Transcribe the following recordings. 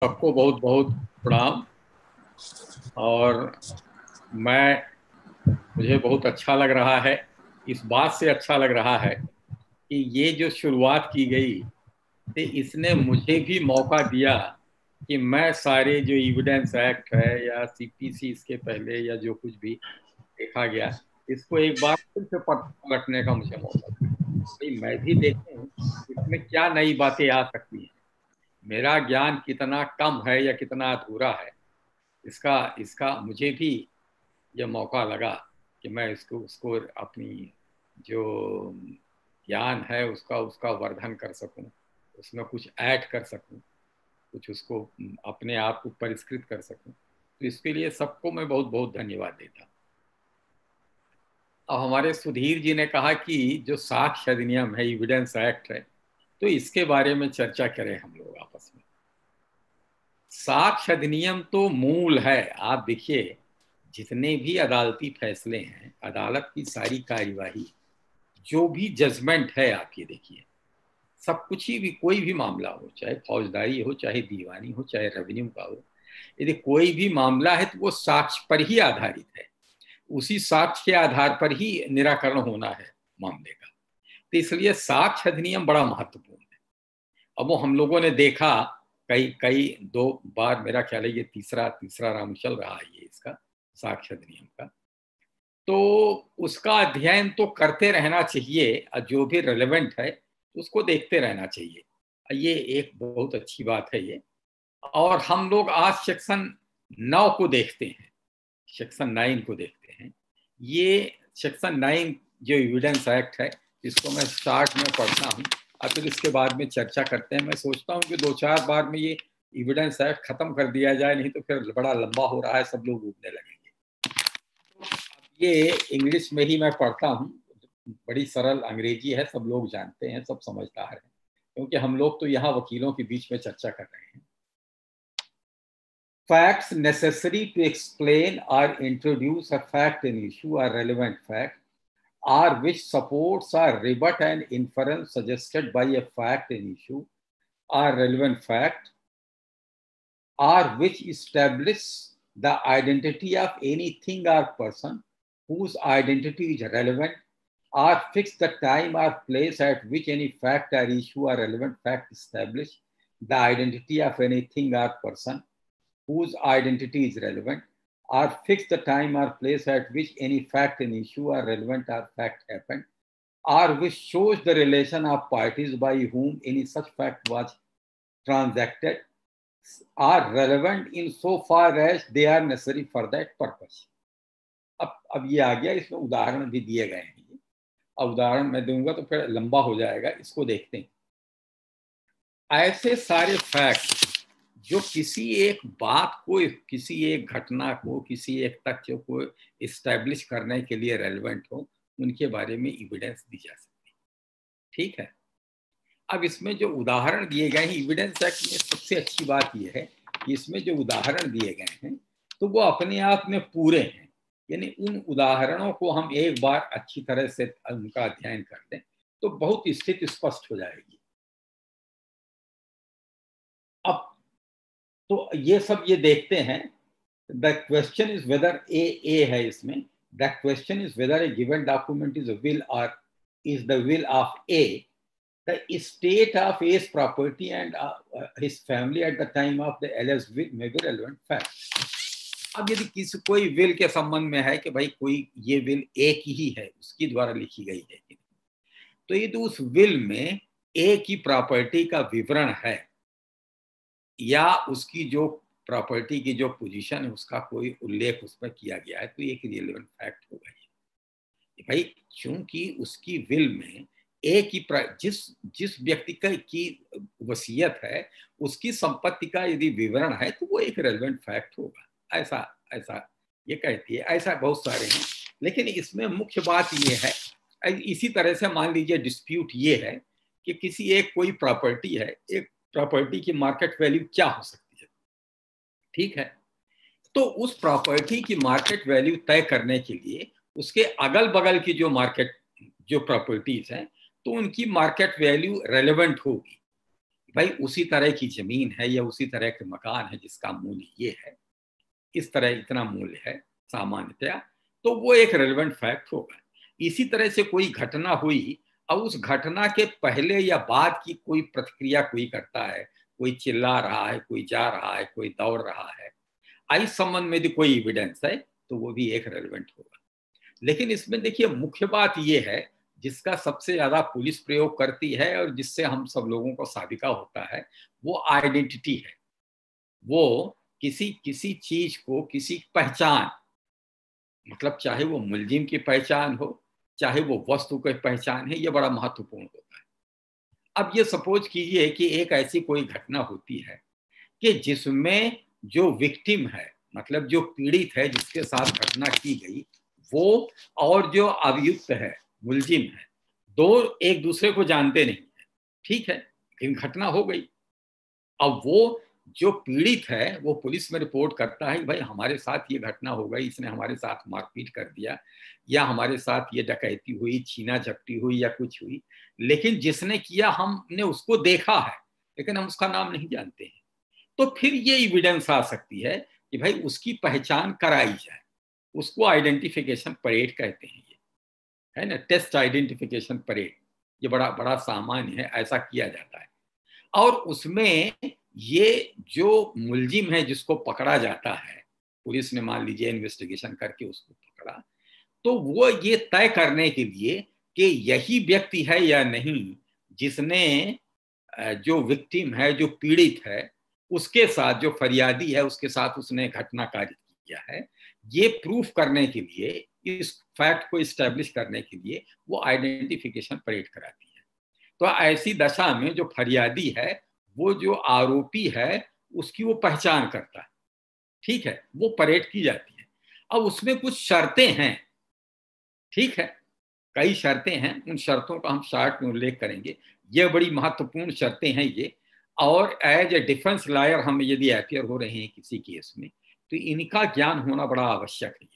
सबको बहुत बहुत प्रणाम। और मैं मुझे बहुत अच्छा लग रहा है, इस बात से अच्छा लग रहा है कि ये जो शुरुआत की गई तो इसने मुझे भी मौका दिया कि मैं सारे जो एविडेंस एक्ट है या सीपीसी इसके पहले या जो कुछ भी देखा गया इसको एक बार फिर से पलटने का मुझे मौका दिया। भाई मैं भी देखूं इसमें क्या नई बातें आ सकती हैं, मेरा ज्ञान कितना कम है या कितना अधूरा है। इसका इसका मुझे भी यह मौका लगा कि मैं इसको उसको अपनी जो ज्ञान है उसका उसका वर्धन कर सकूं, उसमें कुछ ऐड कर सकूं, कुछ उसको अपने आप को परिष्कृत कर सकूं। तो इसके लिए सबको मैं बहुत बहुत धन्यवाद देता हूं। अब हमारे सुधीर जी ने कहा कि जो साक्ष्य अधिनियम है, एविडेंस एक्ट है, तो इसके बारे में चर्चा करें हम लोग आपस में। साक्ष्य अधिनियम तो मूल है। आप देखिए, जितने भी अदालती फैसले हैं, अदालत की सारी कार्यवाही, जो भी जजमेंट है, आप ये देखिए, सब कुछ ही भी, कोई भी मामला हो, चाहे फौजदारी हो, चाहे दीवानी हो, चाहे रेवेन्यू का हो, यदि कोई भी मामला है तो वो साक्ष्य पर ही आधारित है। उसी साक्ष्य के आधार पर ही निराकरण होना है मामले का। तो इसलिए साक्ष्य अधिनियम बड़ा महत्वपूर्ण है। अब वो हम लोगों ने देखा कई कई दो बार, मेरा ख्याल है ये तीसरा तीसरा राउंड चल रहा है ये इसका, साक्ष्य अधिनियम का। तो उसका अध्ययन तो करते रहना चाहिए, जो भी रेलेवेंट है उसको देखते रहना चाहिए। ये एक बहुत अच्छी बात है ये। और हम लोग आज सेक्शन 9 को देखते हैं, सेक्शन 9 को देखते हैं। ये सेक्शन 9 जो एविडेंस एक्ट है, इसको मैं स्टार्ट में पढ़ता हूँ और फिर इसके बाद में चर्चा करते हैं। मैं सोचता हूँ कि 2-4 बार में ये एविडेंस एक्ट खत्म कर दिया जाए, नहीं तो फिर बड़ा लंबा हो रहा है, सब लोग उगने लगेंगे। ये इंग्लिश में ही मैं पढ़ता हूँ, बड़ी सरल अंग्रेजी है, सब लोग जानते हैं, सब समझदार हैं, क्योंकि हम लोग तो यहाँ वकीलों के बीच में चर्चा कर रहे हैं। Facts necessary to explain or introduce a fact in issue are relevant fact, or which supports or rebut an inference suggested by a fact in issue are relevant fact, or which establish the identity of anything or person whose identity is relevant, or fix the time or place at which any fact or issue or relevant fact establish the identity of anything or person whose identity is relevant, or fix the time or place at which any fact and issue or relevant or fact happened, or which shows the relation of parties by whom any such fact was transacted, are relevant in so far as they are necessary for that purpose. अब ये आ गया, इसमें उदाहरण भी दिए गए हैं। अब उदाहरण मैं दूंगा तो फिर लंबा हो जाएगा, इसको देखते हैं। ऐसे सारे फैक्ट जो किसी एक बात को, किसी एक घटना को, किसी एक तथ्य को इस्टेब्लिश करने के लिए रेलेवेंट हो, उनके बारे में एविडेंस दी जा सकती है। ठीक है। अब इसमें जो उदाहरण दिए गए हैं, एविडेंस एक्ट में सबसे अच्छी बात यह है कि इसमें जो उदाहरण दिए गए हैं तो वो अपने आप में पूरे हैं। यानी उन उदाहरणों को हम एक बार अच्छी तरह से उनका अध्ययन कर लें तो बहुत स्थिति स्पष्ट हो जाएगी। अब तो ये सब ये देखते हैं। The question is whether a है इसमें, the question is whether a given document is a will और is the will of a the state of A's property and his family at the time of the LS will may be relevant fact. अब यदि किसी कोई will के संबंध में है कि भाई कोई ये विल ए की ही है, उसकी द्वारा लिखी गई है, तो ये तो उस विल में ए की प्रॉपर्टी का विवरण है या उसकी जो प्रॉपर्टी की जो पोजीशन है उसका कोई उल्लेख उसमें किया गया है, तो एक रिलेवेंट फैक्ट होगा ये भाई। चूंकि उसकी विल में ए की जिस जिस व्यक्ति का की वसीयत है उसकी संपत्ति का यदि विवरण है तो वो एक रेलेवेंट फैक्ट होगा। ऐसा ऐसा ये कहती है। ऐसा बहुत सारे हैं, लेकिन इसमें मुख्य बात ये है, इसी तरह से मान लीजिए डिस्प्यूट ये है कि किसी एक कोई प्रॉपर्टी है, एक प्रॉपर्टी की मार्केट वैल्यू क्या हो सकती है। ठीक है। तो उस प्रॉपर्टी की मार्केट वैल्यू तय करने के लिए उसके अगल बगल की जो मार्केट जो प्रॉपर्टीज हैं तो उनकी मार्केट वैल्यू रेलेवेंट होगी। भाई उसी तरह की जमीन है या उसी तरह के मकान है जिसका मूल्य ये है, इस तरह इतना मूल्य है सामान्यतया, तो वो एक रेलेवेंट फैक्ट होगा। इसी तरह से कोई घटना हुई और उस घटना के पहले या बाद की कोई प्रतिक्रिया कोई करता है, कोई चिल्ला रहा है, कोई जा रहा है, कोई दौड़ रहा है, इस संबंध में यदि कोई एविडेंस है तो वो भी एक रेलेवेंट होगा। लेकिन इसमें देखिए मुख्य बात ये है, जिसका सबसे ज्यादा पुलिस प्रयोग करती है और जिससे हम सब लोगों को साबिका होता है, वो आइडेंटिटी है। वो किसी किसी चीज को, किसी पहचान, मतलब चाहे वो मुलजिम की पहचान हो, चाहे वो वस्तु की पहचान है, ये बड़ा महत्वपूर्ण होता है। अब ये सपोज कीजिए कि एक ऐसी कोई घटना होती है कि जिसमें जो विक्टिम है, मतलब जो पीड़ित है जिसके साथ घटना की गई, वो और जो अभियुक्त है, मुलजिम है, दो एक दूसरे को जानते नहीं है, ठीक है, लेकिन घटना हो गई। अब वो जो पीड़ित है वो पुलिस में रिपोर्ट करता है कि भाई हमारे साथ ये घटना हो गई, इसने हमारे साथ मारपीट कर दिया, या हमारे साथ ये डकैती हुई, छीना झपटी हुई या कुछ हुई, लेकिन जिसने किया हमने उसको देखा है, लेकिन हम उसका नाम नहीं जानते हैं। तो फिर ये एविडेंस आ सकती है कि भाई उसकी पहचान कराई जाए। उसको आइडेंटिफिकेशन परेड कहते हैं, ये है ना, टेस्ट आइडेंटिफिकेशन परेड। ये बड़ा बड़ा सामान्य है, ऐसा किया जाता है। और उसमें ये जो मुलजिम है जिसको पकड़ा जाता है, पुलिस ने मान लीजिए इन्वेस्टिगेशन करके उसको पकड़ा, तो वो ये तय करने के लिए कि यही व्यक्ति है या नहीं जिसने जो विक्टिम है, जो पीड़ित है, उसके साथ, जो फरियादी है उसके साथ उसने घटना कार्य किया है, ये प्रूफ करने के लिए, इस फैक्ट को इस्टेब्लिश करने के लिए वो आइडेंटिफिकेशन परेड कराती है। तो ऐसी दशा में जो फरियादी है वो जो आरोपी है उसकी वो पहचान करता है, ठीक है, वो परेड की जाती है। अब उसमें कुछ शर्तें हैं, ठीक है, कई शर्तें हैं, उन शर्तों का हम शार्ट में उल्लेख करेंगे। ये बड़ी महत्वपूर्ण शर्तें हैं ये। और एज ए डिफेंस लॉयर हम यदि अपियर हो रहे हैं किसी केस में, तो इनका ज्ञान होना बड़ा आवश्यक है।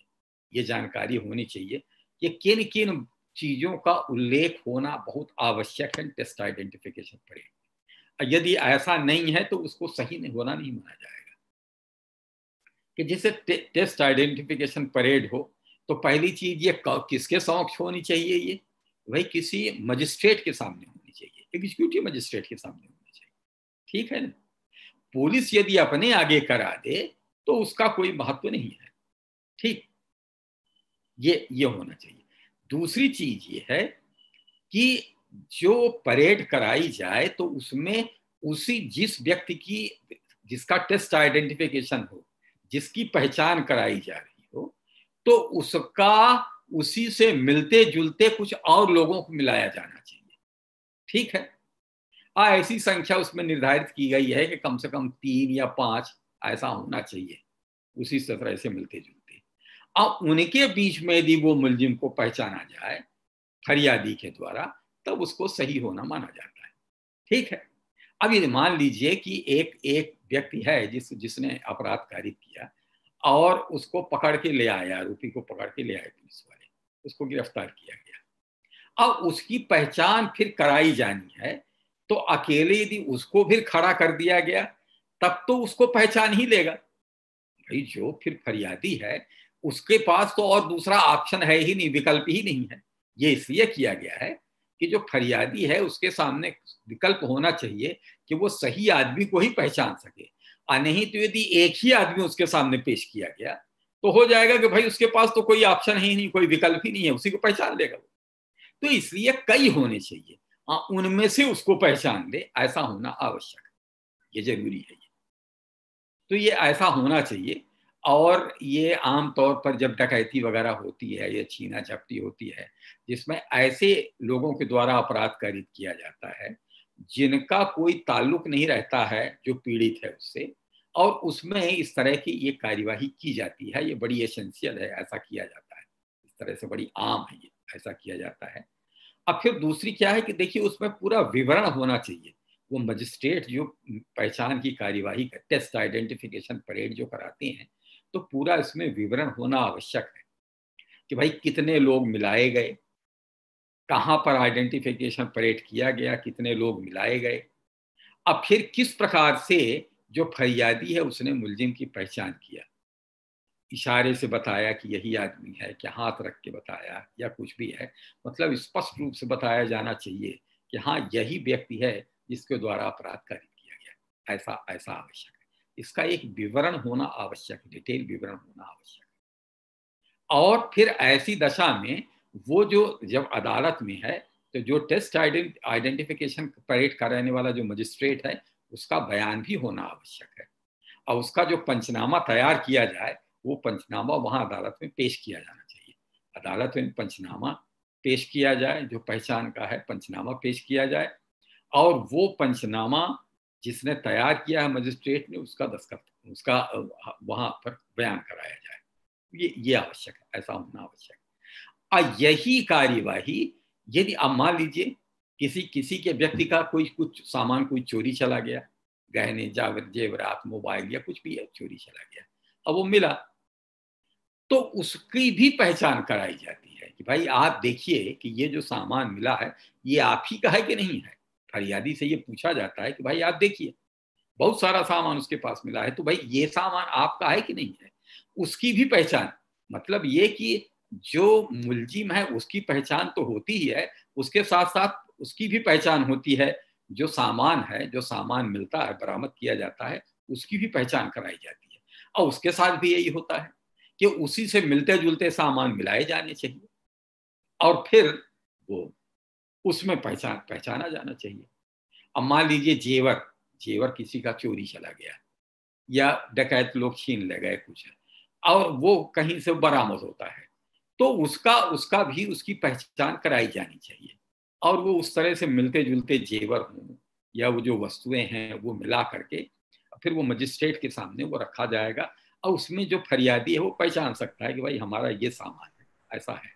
ये जानकारी होनी चाहिए कि किन किन चीजों का उल्लेख होना बहुत आवश्यक है टेस्ट आइडेंटिफिकेशन परेड। यदि ऐसा नहीं है तो उसको सही नहीं होना नहीं माना जाएगा। कि जिसे टेस्ट आइडेंटिफिकेशन परेड हो, तो पहली चीज ये किसके समक्ष होनी चाहिए, ये भाई किसी मजिस्ट्रेट के सामने होनी चाहिए, एग्जीक्यूटिव मजिस्ट्रेट के सामने होनी चाहिए, ठीक है ना। पुलिस यदि अपने आगे करा दे तो उसका कोई महत्व नहीं है, ठीक, ये होना चाहिए। दूसरी चीज ये है कि जो परेड कराई जाए तो उसमें उसी जिस व्यक्ति की, जिसका टेस्ट आइडेंटिफिकेशन हो, जिसकी पहचान कराई जा रही हो, तो उसका उसी से मिलते जुलते कुछ और लोगों को मिलाया जाना चाहिए, ठीक है। ऐसी संख्या उसमें निर्धारित की गई है कि कम से कम 3 या 5 ऐसा होना चाहिए, उसी तरह से मिलते जुलते। अब उनके बीच में यदि वो मुलजिम को पहचाना जाए फरियादी के द्वारा, तब उसको सही होना माना जाता है, ठीक है। अब ये मान लीजिए कि एक एक व्यक्ति है जिसने अपराध कारित किया और उसको पकड़ के ले आया, आरोपी को पकड़ के ले आए पुलिस वाले, उसको गिरफ्तार किया गया। अब उसकी पहचान फिर कराई जानी है, तो अकेले यदि उसको फिर खड़ा कर दिया गया तब तो उसको पहचान ही लेगा। भाई जो फिर फरियादी है उसके पास तो और दूसरा ऑप्शन है ही नहीं, विकल्प ही नहीं है। ये इसलिए किया गया है कि जो फरियादी है उसके सामने विकल्प होना चाहिए कि वो सही आदमी को ही पहचान सके। और नहीं तो यदि एक ही आदमी उसके सामने पेश किया गया तो हो जाएगा कि भाई उसके पास तो कोई ऑप्शन ही नहीं, कोई विकल्प ही नहीं है, उसी को पहचान लेगा वो। तो इसलिए कई होने चाहिए, उनमें से उसको पहचान ले, ऐसा होना आवश्यक है, ये जरूरी है ये। तो ये ऐसा होना चाहिए। और ये आमतौर पर जब डकैती वगैरह होती है या छीना झपटी होती है, जिसमें ऐसे लोगों के द्वारा अपराध कारित किया जाता है जिनका कोई ताल्लुक नहीं रहता है जो पीड़ित है उससे, और उसमें इस तरह की ये कार्यवाही की जाती है, ये बड़ी एसेंशियल है, ऐसा किया जाता है, इस तरह से बड़ी आम है, ये ऐसा किया जाता है। अब फिर दूसरी क्या है कि देखिए उसमें पूरा विवरण होना चाहिए। वो मजिस्ट्रेट जो पहचान की कार्यवाही का टेस्ट आइडेंटिफिकेशन परेड जो कराते हैं, तो पूरा इसमें विवरण होना आवश्यक है कि भाई कितने लोग मिलाए गए, कहाँ पर आइडेंटिफिकेशन परेड किया गया, कितने लोग मिलाए गए, अब फिर किस प्रकार से जो फरियादी है उसने मुलजिम की पहचान किया, इशारे से बताया कि यही आदमी है, क्या हाथ रख के बताया या कुछ भी है, मतलब स्पष्ट रूप से बताया जाना चाहिए कि हाँ यही व्यक्ति है जिसके द्वारा अपराध कारित किया गया, ऐसा ऐसा आवश्यक है। इसका एक विवरण होना आवश्यक है, डिटेल विवरण होना आवश्यक है। और फिर ऐसी दशा में वो जो जब अदालत में है तो जो टेस्ट आइडेंटिफिकेशन परेड कराने वाला जो मजिस्ट्रेट है उसका बयान भी होना आवश्यक है, और उसका जो पंचनामा तैयार किया जाए वो पंचनामा वहां अदालत में पेश किया जाना चाहिए। अदालत में पंचनामा पेश किया जाए, जो पहचान का है पंचनामा पेश किया जाए, और वो पंचनामा जिसने तैयार किया है मजिस्ट्रेट ने उसका दस्तखत उसका वहां पर बयान कराया जाए। ये आवश्यक है, ऐसा होना आवश्यक है। और यही कार्यवाही यदि अब मान लीजिए किसी किसी के व्यक्ति का कोई कुछ सामान कोई चोरी चला गया, गहने जेवरात मोबाइल या कुछ भी है चोरी चला गया, अब वो मिला तो उसकी भी पहचान कराई जाती है कि भाई आप देखिए कि ये जो सामान मिला है ये आप ही का है कि नहीं है। फरियादी से ये पूछा जाता है कि भाई आप देखिए बहुत सारा सामान उसके पास मिला है, तो भाई ये सामान आपका है कि नहीं है, उसकी भी पहचान। मतलब ये कि जो मुलजिम है उसकी पहचान तो होती ही है, उसके साथ साथ उसकी भी पहचान होती है, जो सामान है जो सामान मिलता है बरामद किया जाता है उसकी भी पहचान कराई जाती है। और उसके साथ भी यही होता है कि उसी से मिलते जुलते सामान मिलाए जाने चाहिए और फिर वो उसमें पहचाना जाना चाहिए। अब मान लीजिए जेवर जेवर किसी का चोरी चला गया या डकैत लोग छीन ले गए कुछ है और वो कहीं से बरामद होता है, तो उसका उसका भी उसकी पहचान कराई जानी चाहिए और वो उस तरह से मिलते जुलते जेवर हों या वो जो वस्तुएं हैं वो मिला करके फिर वो मजिस्ट्रेट के सामने वो रखा जाएगा और उसमें जो फरियादी है वो पहचान सकता है कि भाई हमारा ये सामान है, ऐसा है।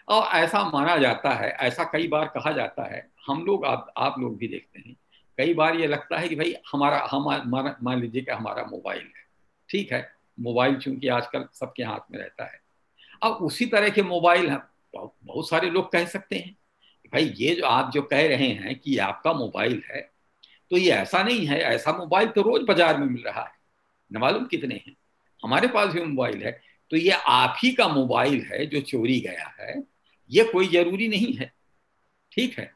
और ऐसा माना जाता है, ऐसा कई बार कहा जाता है, हम लोग आप लोग भी देखते हैं, कई बार ये लगता है कि भाई हमारा हम मान लीजिए कि हमारा मोबाइल है, ठीक है, मोबाइल चूंकि आजकल सबके हाथ में रहता है। अब उसी तरह के मोबाइल हैं, बहुत सारे लोग कह सकते हैं कि भाई ये जो आप जो कह रहे हैं कि आपका मोबाइल है, तो ये ऐसा नहीं है, ऐसा मोबाइल तो रोज बाजार में मिल रहा है, न मालूम कितने हैं, हमारे पास भी मोबाइल है, तो ये आप ही का मोबाइल है जो चोरी गया है, ये कोई जरूरी नहीं है। ठीक है,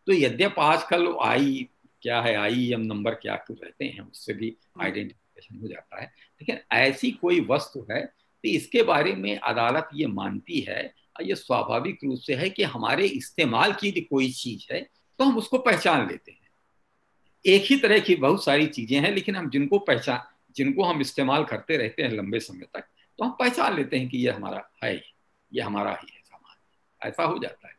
तो यद्यप आजकल आई क्या है IEM नंबर क्या कुछ रहते हैं उससे भी आइडेंटिफिकेशन हो जाता है, लेकिन ऐसी कोई वस्तु है तो इसके बारे में अदालत ये मानती है और ये स्वाभाविक रूप से है कि हमारे इस्तेमाल की यदि कोई चीज है तो हम उसको पहचान लेते हैं। एक ही तरह की बहुत सारी चीजें हैं लेकिन हम जिनको हम इस्तेमाल करते रहते हैं लंबे समय तक, तो हम पहचान लेते हैं कि ये हमारा है, ये हमारा ही है सामान, ऐसा हो जाता है।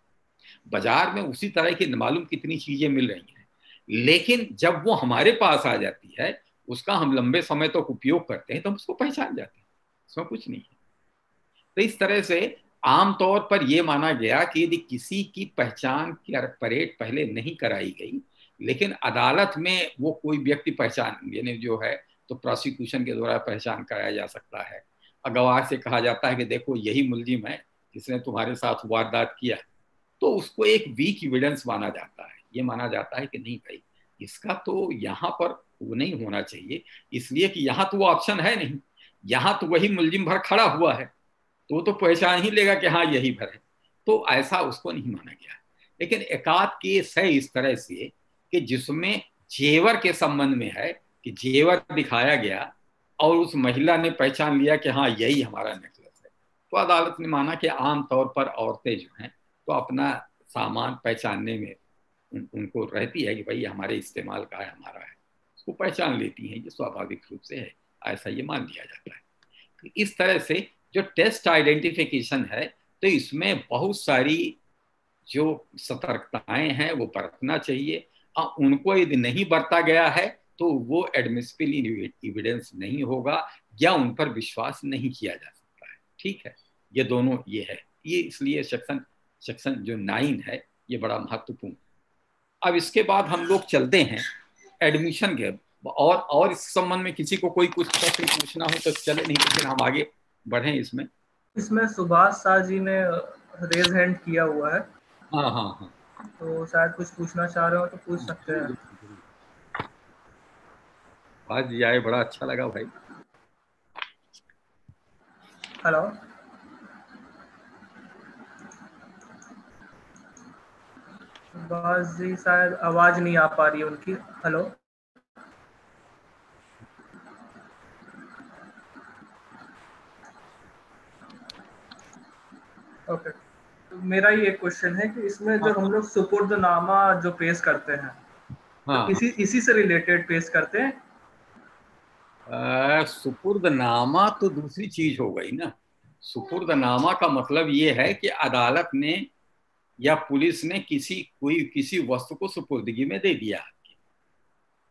बाजार में उसी तरह की मालूम कितनी चीजें मिल रही हैं, लेकिन जब वो हमारे पास आ जाती है उसका हम लंबे समय तक उपयोग करते हैं तो हम उसको पहचान जाते हैं, उसमें कुछ नहीं है। तो इस तरह से आमतौर पर यह माना गया कि यदि किसी की पहचान की परेड पहले नहीं कराई गई लेकिन अदालत में वो कोई व्यक्ति पहचान यानी जो है तो प्रोसिक्यूशन के द्वारा पहचान कराया जा सकता है। गवाह से कहा जाता है कि देखो यही मुलजिम है जिसने तुम्हारे साथ वारदात किया, तो उसको एक वीक एविडेंस माना जाता है। ये माना जाता है कि नहीं भाई इसका तो यहाँ पर वो नहीं होना चाहिए, इसलिए कि यहाँ तो वो ऑप्शन है नहीं, यहाँ तो वही मुलजिम भर खड़ा हुआ है तो वो तो पहचान ही लेगा कि हाँ यही भर है, तो ऐसा उसको नहीं माना गया। लेकिन एकाध केस है इस तरह से कि जिसमें जेवर के संबंध में है कि जेवर दिखाया गया और उस महिला ने पहचान लिया कि हाँ यही हमारा नेकलेस है, तो अदालत ने माना कि आमतौर पर औरतें जो हैं तो अपना सामान पहचानने में उनको रहती है कि भाई हमारे इस्तेमाल का है, हमारा है, उसको पहचान लेती हैं, ये स्वाभाविक रूप से है, ऐसा ये मान लिया जाता है। तो इस तरह से जो टेस्ट आइडेंटिफिकेशन है तो इसमें बहुत सारी जो सतर्कताएं हैं वो बरतना चाहिए और उनको यदि नहीं बरता गया है तो वो एडमिसिबल एविडेंस नहीं होगा या उन पर विश्वास नहीं किया जा सकता है। ठीक है, ये दोनों ये है, ये इसलिए सेक्शन सेक्शन जो 9 है ये बड़ा महत्वपूर्ण। अब इसके बाद हम लोग चलते हैं एडमिशन के, और इस संबंध में किसी को कोई कुछ प्रश्न पूछना हो तो चले, नहीं तो फिर हम आगे बढ़े इसमें। इसमें सुभाष शाह जी ने रेज हैंड किया हुआ है, हाँ हाँ हाँ, तो शायद कुछ पूछना चाह रहे हो तो पूछ सकते हैं। आज जी आए, बड़ा अच्छा लगा भाई। हेलो। बस जी शायद आवाज नहीं आ पा रही है उनकी। हेलो। ओके, तो मेरा ही एक क्वेश्चन है कि इसमें हाँ जो हम लोग सुपुर्दनामा जो पेश करते हैं, तो हाँ हाँ। इसी से रिलेटेड पेश करते हैं। सुपुर्दनामा तो दूसरी चीज हो गई ना। सुपुर्दनामा का मतलब ये है कि अदालत ने या पुलिस ने किसी वस्तु को सुपुर्दगी में दे दिया।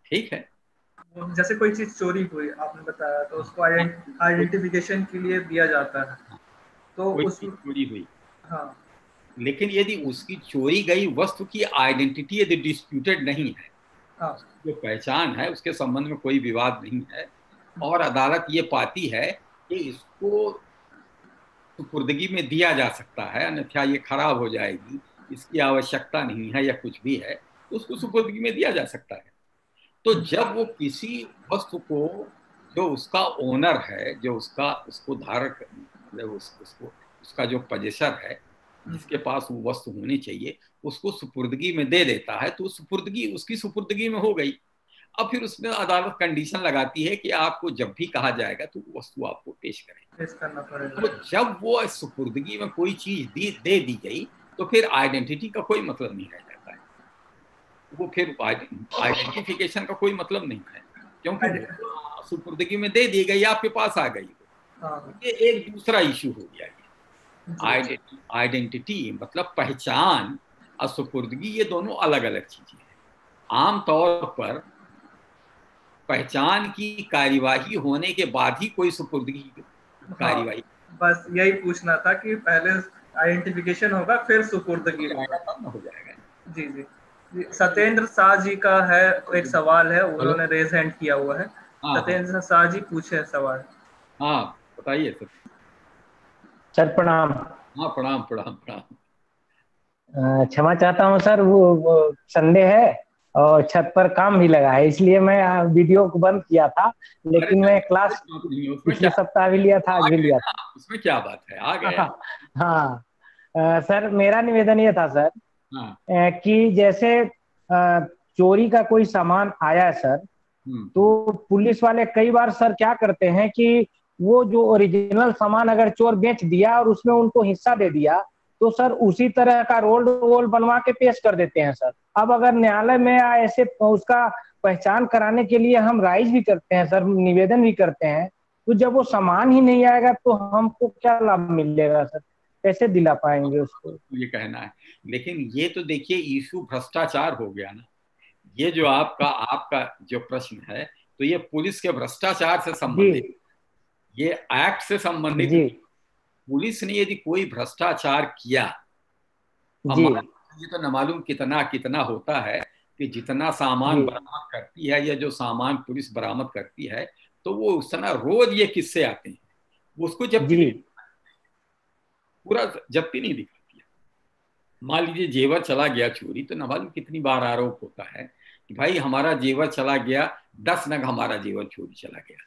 ठीक है। जैसे कोई चीज चोरी हुई आपने बताया, तो उसको हाँ, आइडेंटिफिकेशन के लिए दिया जाता है, तो कोई उस। चीज चोरी हुई, हाँ। लेकिन यदि उसकी चोरी गई वस्तु की आइडेंटिटी यदि डिस्प्यूटेड नहीं है, हाँ। जो पहचान है उसके संबंध में कोई विवाद नहीं है, और अदालत ये पाती है कि इसको सुपुर्दगी में दिया जा सकता है, अन्यथा ये खराब हो जाएगी, इसकी आवश्यकता नहीं है या कुछ भी है, तो उसको सुपुर्दगी में दिया जा सकता है। तो जब वो किसी वस्तु को, जो उसका ओनर है, जो उसको धारक, मतलब उसको, उसका जो पजेसर है, जिसके पास वो वस्तु होनी चाहिए, उसको सुपुर्दगी में दे देता है, तो सुपुर्दगी उसकी सुपुर्दगी में हो गई। अब फिर उसमें अदालत कंडीशन लगाती है कि आपको जब भी कहा जाएगा तो वो वस्तु आपको पेश करें। पेश करना तो पड़ेगा। जब वो सुपुर्दगी में कोई चीज दे दी गई, तो फिर आइडेंटिटी का कोई मतलब नहीं रह जाता है। वो फिर आइडेंटिफिकेशन का कोई मतलब नहीं है, क्योंकि वो सुपुर्दगी में दे दी गई, आपके पास आ गई। हाँ ये एक दूसरा इशू हो गया। जी। ये आइडेंटिटी मतलब पहचान और सुपुर्दगी, ये दोनों अलग अलग चीजें हैं। आमतौर पर पहचान की कार्यवाही होने के बाद ही कोई सुपुर्दगी की हाँ, कार्यवाही बस यही पूछना था कि पहले आइडेंटिफिकेशन होगा फिर हो सुपुर्दगी जाएगा, होगा। तब ना हो जाएगा। जी जी। सत्येंद्र शाह जी का है एक सवाल है, हेलो। उन्होंने रेज हैंड किया हुआ है। हाँ हाँ सत्येंद्र शाह जी पूछे सवाल। हाँ, बताइए सर। सर प्रणाम। हाँ, प्रणाम प्रणाम प्रणाम। क्षमा चाहता हूँ सर, वो संडे है और छत पर काम भी लगा है, इसलिए मैं वीडियो को बंद किया था। अरे लेकिन मैं कोई क्लास बात नहीं है, उसमें पिछले क्या, सप्ताह भी लिया था, आ आज भी गए लिया ना, उसमें क्या बात है, आ था। गए हाँ आप। हाँ। सर मेरा निवेदन ये था सर, हाँ। कि जैसे चोरी का कोई सामान आया है सर, हम्म। तो पुलिस वाले कई बार सर क्या करते हैं कि वो जो ओरिजिनल सामान अगर चोर बेच दिया और उसमें उनको हिस्सा दे दिया, तो सर उसी तरह का रोल रोल बनवा के पेश कर देते हैं सर। अब अगर न्यायालय में ऐसे उसका पहचान कराने के लिए हम राइज भी करते हैं सर, निवेदन भी करते हैं, तो जब वो सामान ही नहीं आएगा तो हमको क्या लाभ मिलेगा सर, कैसे दिला पाएंगे उसको। ये कहना है, लेकिन ये तो देखिए इशू भ्रष्टाचार हो गया ना। ये जो आपका आपका जो प्रश्न है, तो ये पुलिस के भ्रष्टाचार से जी संबंधित, ये एक्ट से संबंधित जी नहीं। पुलिस ने यदि कोई भ्रष्टाचार किया, अब जी ये तो न मालूम कितना कितना होता है, कि जितना सामान जी बरामद करती है या जो सामान पुलिस बरामद करती है, तो वो उस समय रोज ये किस्से आते हैं, वो उसको जब्ती जी नहीं, पूरा जब्ती नहीं दिखाती है। मान लीजिए जेवर चला गया चोरी, तो न मालूम कितनी बार आरोप होता है कि भाई हमारा जेवर चला गया, 10 नग हमारा जेवर चोरी चला गया,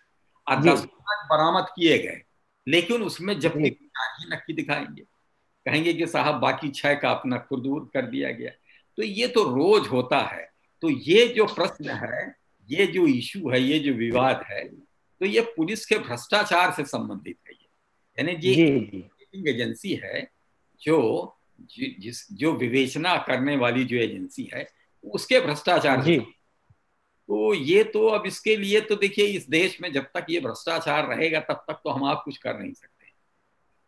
और जी 10 नग बरामद किए गए, लेकिन उसमें जब्ती जी 4 ही नग की दिखाएंगे, कहेंगे कि साहब बाकी 6 का अपना खुरदूर कर दिया गया। तो ये तो रोज होता है। तो ये जो प्रश्न है, ये जो इशू है, ये जो विवाद है, तो ये पुलिस के भ्रष्टाचार से संबंधित है। यानी ये जी जी इन्वेस्टिगेटिंग एजेंसी है, जो जो विवेचना करने वाली जो एजेंसी है, उसके भ्रष्टाचार से जी तो ये तो अब इसके लिए तो देखिए, इस देश में जब तक ये भ्रष्टाचार रहेगा तब तक तो हम आप कुछ कर नहीं सकते।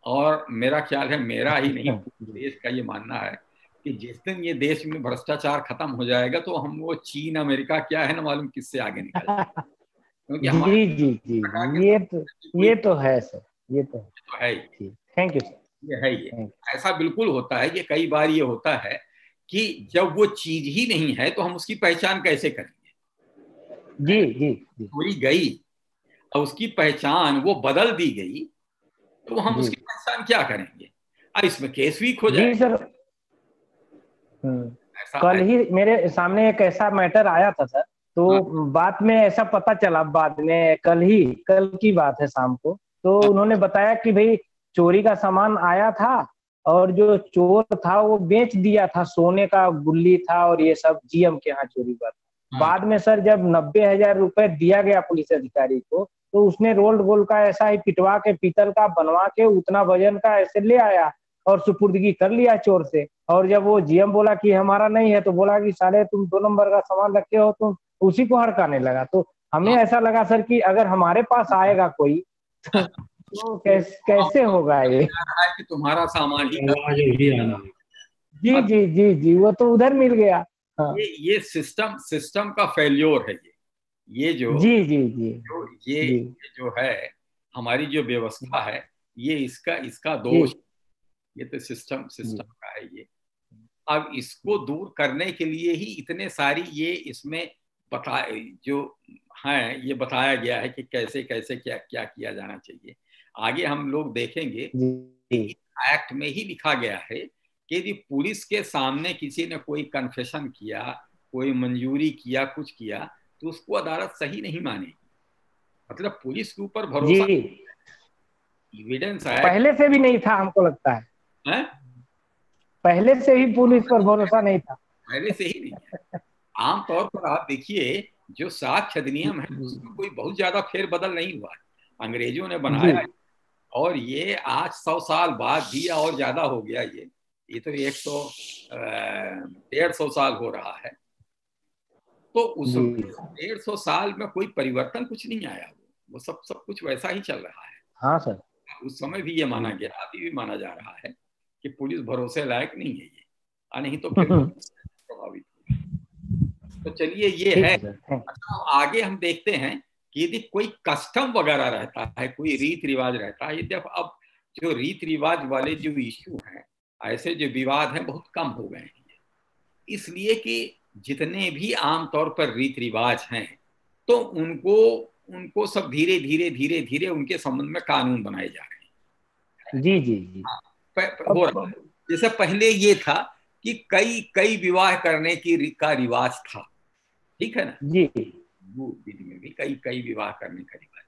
और मेरा ख्याल है, मेरा ही नहीं पूरे देश का ये मानना है कि जिस दिन ये देश में भ्रष्टाचार खत्म हो जाएगा, तो हम वो चीन अमेरिका क्या है ना मालूम किससे आगे निकल जाएंगे, क्योंकि हमारे जी जी जी प्रकार के ये तो समझने की कोई ये तो है सर, ये तो है। तो है ही। ठीक, थैंक यू सर। ये है ये। थैंक ऐसा बिल्कुल होता है कि कई बार ये होता है कि जब वो चीज ही नहीं है तो हम उसकी पहचान कैसे करेंगे, जी है ना। जी जी चोरी गई और उसकी पहचान वो बदल दी गई, तो हम जी उसकी पहचान क्या करेंगे। अब इसमें केस वीक हो जी जाएगा। सर। हम्म। ऐसा कल ही मेरे सामने एक ऐसा मैटर आया था सर, तो बाद में ऐसा पता चला, बाद में कल की बात है शाम को, तो उन्होंने बताया कि भाई चोरी का सामान आया था और जो चोर था वो बेच दिया था, सोने का गुल्ली था और ये सब जीएम के यहाँ चोरी हुआ था। बाद में सर जब 90,000 रुपए दिया गया पुलिस अधिकारी को, तो उसने रोल्ड गोल्ड का ऐसा ही पिटवा के, पीतल का बनवा के, उतना वजन का ऐसे ले आया और सुपुर्दगी कर लिया चोर से। और जब वो जीएम बोला कि हमारा नहीं है, तो बोला कि साले तुम 2 नंबर का सामान रखे हो, तुम उसी को हड़काने लगा। तो हमें ऐसा लगा सर कि अगर हमारे पास आएगा कोई तो कैसे होगा ये। कि तुम्हारा सामान ही आवाज भी आना। जी जी जी जी, वो तो उधर मिल गया। हाँ। ये सिस्टम का फेल्योर है। ये जो जी जी जी जो ये जी जो है हमारी जो व्यवस्था है, ये इसका जी दोष, ये तो सिस्टम का है ये। अब इसको दूर करने के लिए ही इतने सारी ये इसमें जो है ये बताया गया है कि कैसे कैसे क्या क्या किया जाना चाहिए। आगे हम लोग देखेंगे कि एक्ट में ही लिखा गया है कि यदि पुलिस के सामने किसी ने कोई कन्फेशन किया, कोई मंजूरी किया, कुछ किया, तो उसको अदालत सही नहीं मानेगी। मतलब पुलिस के ऊपर भरोसा, जी। एविडेंस है। पहले से भी नहीं था, हमको लगता है पहले से ही पुलिस पर भरोसा नहीं था। पहले से ही नहीं है। आमतौर पर आप देखिए जो साक्ष्य अधिनियम है उसमें कोई बहुत ज्यादा फेरबदल नहीं हुआ है, अंग्रेजों ने बनाया और ये आज 100 साल बाद भी और ज्यादा हो गया। ये तो 150 साल हो रहा है। तो उस 150 साल में कोई परिवर्तन कुछ नहीं आया, वो सब कुछ वैसा ही चल रहा है। हाँ सर। उस समय भी ये माना गया, अभी भी माना जा रहा है कि पुलिस भरोसे लायक नहीं है ये, नहीं तो फिर प्रभावित होगी। तो चलिए ये है। अच्छा, आगे हम देखते हैं कि यदि कोई कस्टम वगैरह रहता है, कोई रीत रिवाज रहता है, यदि अब जो रीत रिवाज वाले जो इश्यू हैं, ऐसे जो विवाद हैं बहुत कम हो गए हैं, इसलिए कि जितने भी आमतौर पर रीत रिवाज हैं तो उनको सब धीरे धीरे धीरे धीरे उनके संबंध में कानून बनाए जा रहे हैं। जी जी जी हो रहा है। जैसे पहले ये था कि कई विवाह करने का रिवाज था, ठीक है ना जी। विधि में भी कई विवाह करने का रिवाज,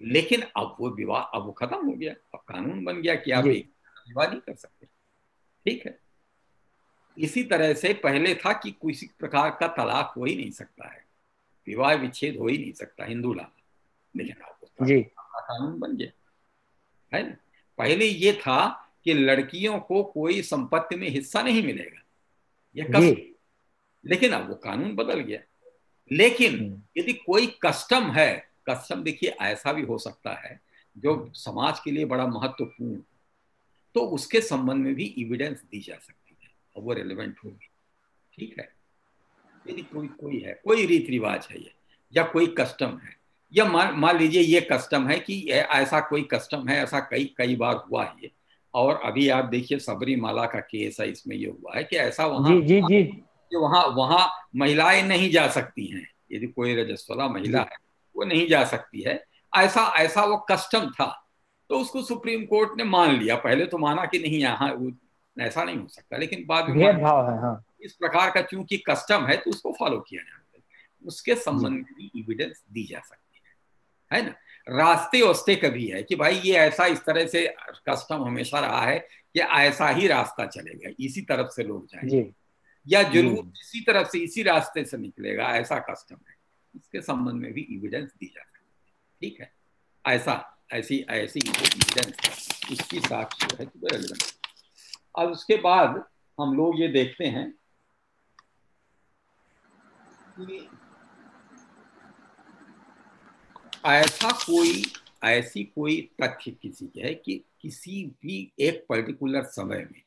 लेकिन अब वो विवाह अब वो खत्म हो गया। अब कानून बन गया कि आप एक विवाह नहीं कर सकते, ठीक है। इसी तरह से पहले था कि किसी प्रकार का तलाक हो ही नहीं सकता है, विवाह विच्छेद हो ही नहीं सकता हिंदू लॉ, लेकिन अब कानून बन गया है ना। पहले ये था कि लड़कियों को कोई संपत्ति में हिस्सा नहीं मिलेगा, यह कस्टम, लेकिन अब वो कानून बदल गया। लेकिन यदि कोई कस्टम है, कस्टम देखिए ऐसा भी हो सकता है जो समाज के लिए बड़ा महत्वपूर्ण, तो उसके संबंध में भी एविडेंस दी जा सकती है और वो रेलेवेंट होगी, ठीक है। यदि कोई है, कोई रीति रिवाज है ये, या कोई कस्टम है, या मान लीजिए ये कस्टम है कि ऐसा कोई कस्टम है, ऐसा कई बार हुआ है ये। और अभी आप देखिए सबरीमाला का केस है, इसमें ये हुआ है कि ऐसा वहां जी जी जी वहां महिलाएं नहीं जा सकती हैं, यदि कोई रजस्वला महिला है वो नहीं जा सकती है, ऐसा वो कस्टम था। तो उसको सुप्रीम कोर्ट ने मान लिया। पहले तो माना कि नहीं, यहाँ ऐसा नहीं हो सकता, लेकिन बाद में भेदभाव है, हाँ। इस प्रकार का चूंकि कस्टम है तो उसको फॉलो किया जाता है, उसके संबंध में भी एविडेंस दी जा सकती है ना। रास्ते वास्ते कभी है कि भाई ये ऐसा इस तरह से कस्टम हमेशा रहा है कि ऐसा ही रास्ता चलेगा, इसी तरफ से लोग जाएंगे, या जुलूस इसी तरफ से इसी रास्ते से निकलेगा, ऐसा कस्टम है, इसके संबंध में भी एविडेंस दी जा सकती है, ठीक है। ऐसी एविडेंस इसकी साक्ष्य है तो रेलेवेंट। अब उसके बाद हम लोग ये देखते हैं कि ऐसी कोई तथ्य किसी के है कि किसी भी एक पर्टिकुलर समय में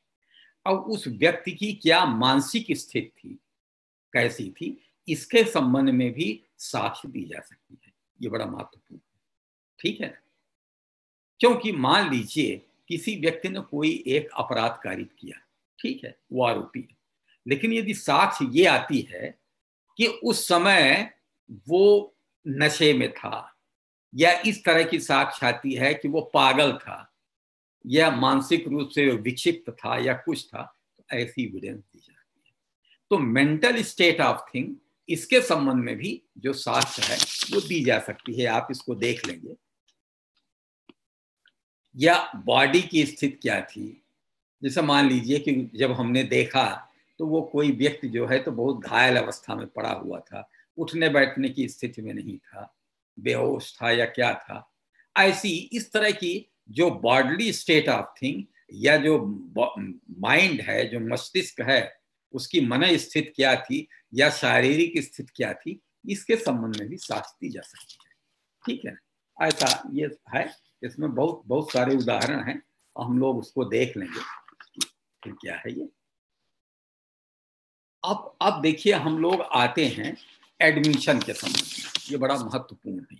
अब उस व्यक्ति की क्या मानसिक स्थिति थी, कैसी थी, इसके संबंध में भी साक्ष्य दी जा सकती है। ये बड़ा महत्वपूर्ण, ठीक है। क्योंकि मान लीजिए किसी व्यक्ति ने कोई एक अपराध कारित किया, ठीक है, वो आरोपी है, लेकिन यदि साक्ष्य ये आती है कि उस समय वो नशे में था, या इस तरह की साक्ष्य आती है कि वो पागल था, या मानसिक रूप से विक्षिप्त था, या कुछ था, तो ऐसी एविडेंस दी जाती है। तो मेंटल स्टेट ऑफ थिंग इसके संबंध में भी जो साक्ष्य है वो दी जा सकती है। आप इसको देख लेंगे। या बॉडी की स्थिति क्या थी, जैसे मान लीजिए कि जब हमने देखा तो वो कोई व्यक्ति जो है तो बहुत घायल अवस्था में पड़ा हुआ था, उठने बैठने की स्थिति में नहीं था, बेहोश था या क्या था। ऐसी इस तरह की जो बॉडली स्टेट ऑफ थिंग या जो माइंड है, जो मस्तिष्क है, उसकी मन स्थिति क्या थी या शारीरिक स्थिति क्या थी, इसके संबंध में भी साक्ष्य दी जा सकती है। ठीक है, ऐसा ये है। इसमें बहुत बहुत सारे उदाहरण हैं और हम लोग उसको देख लेंगे फिर क्या है ये। अब देखिए, हम लोग आते हैं एडमिशन के संबंध में। ये बड़ा महत्वपूर्ण है।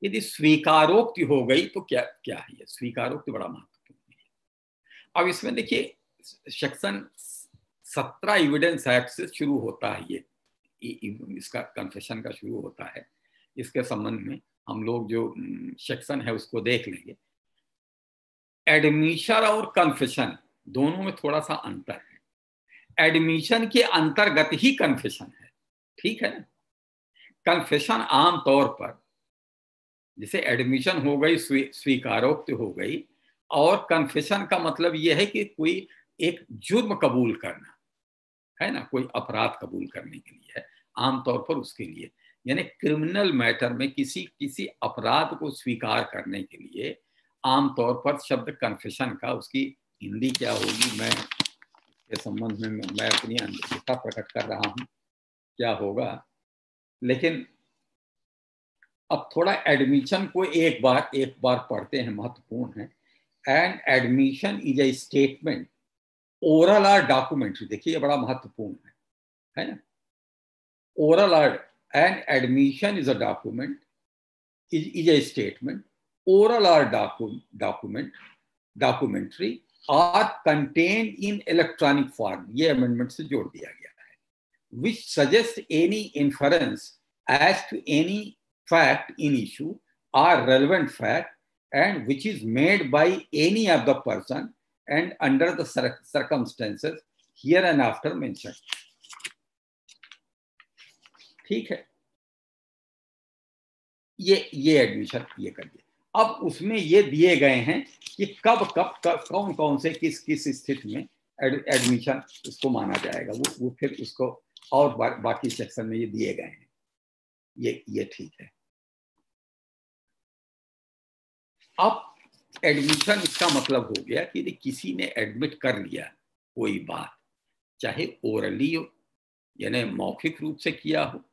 यदि स्वीकारोक्ति हो गई तो क्या क्या है ये? स्वीकारोक्ति बड़ा महत्वपूर्ण है। अब इसमें देखिए, सेक्शन 17 एविडेंस एक्ट से शुरू होता है ये, इसका कन्फेशन का शुरू होता है। इसके संबंध में हम लोग जो सेक्शन है उसको देख लेंगे। एडमिशन और कन्फेशन दोनों में थोड़ा सा अंतर है। एडमिशन के अंतर्गत ही कन्फेशन है, ठीक है ना। कन्फेशन आमतौर पर, जैसे एडमिशन हो गई, स्वीकारोक्ति हो गई, और कन्फेशन का मतलब यह है कि कोई एक जुर्म कबूल करना है ना, कोई अपराध कबूल करने के लिए है आमतौर पर। उसके लिए यानी क्रिमिनल मैटर में किसी अपराध को स्वीकार करने के लिए आमतौर पर शब्द कन्फेशन का, उसकी हिंदी क्या होगी, मैं के संबंध में मैं अपनी अंधता प्रकट कर रहा हूं क्या होगा। लेकिन अब थोड़ा एडमिशन को एक बार पढ़ते हैं, महत्वपूर्ण है। And admission is a statement, oral और डॉक्यूमेंट्री। देखिए ये बड़ा महत्वपूर्ण है ना। ओरल और an admission is a document, is a statement, oral और documentary are contained in electronic form. ये अमेंडमेंट से जोड़ दिया गया है। Which suggest any inference as to any fact in issue or relevant fact, and which is made by any of the person and under the circumstances here and after mentioned. ठीक है, ये admission ये कर दिया। अब उसमें ये दिए गए हैं कि कब कौन कौन से किस स्थिति में एडमिशन उसको माना जाएगा। वो फिर उसको और बाकी सेक्शन में ये दिए गए हैं। ये ठीक है। अब एडमिशन इसका मतलब हो गया कि यदि किसी ने एडमिट कर लिया कोई बात, चाहे ओरली हो यानी मौखिक रूप से किया हो,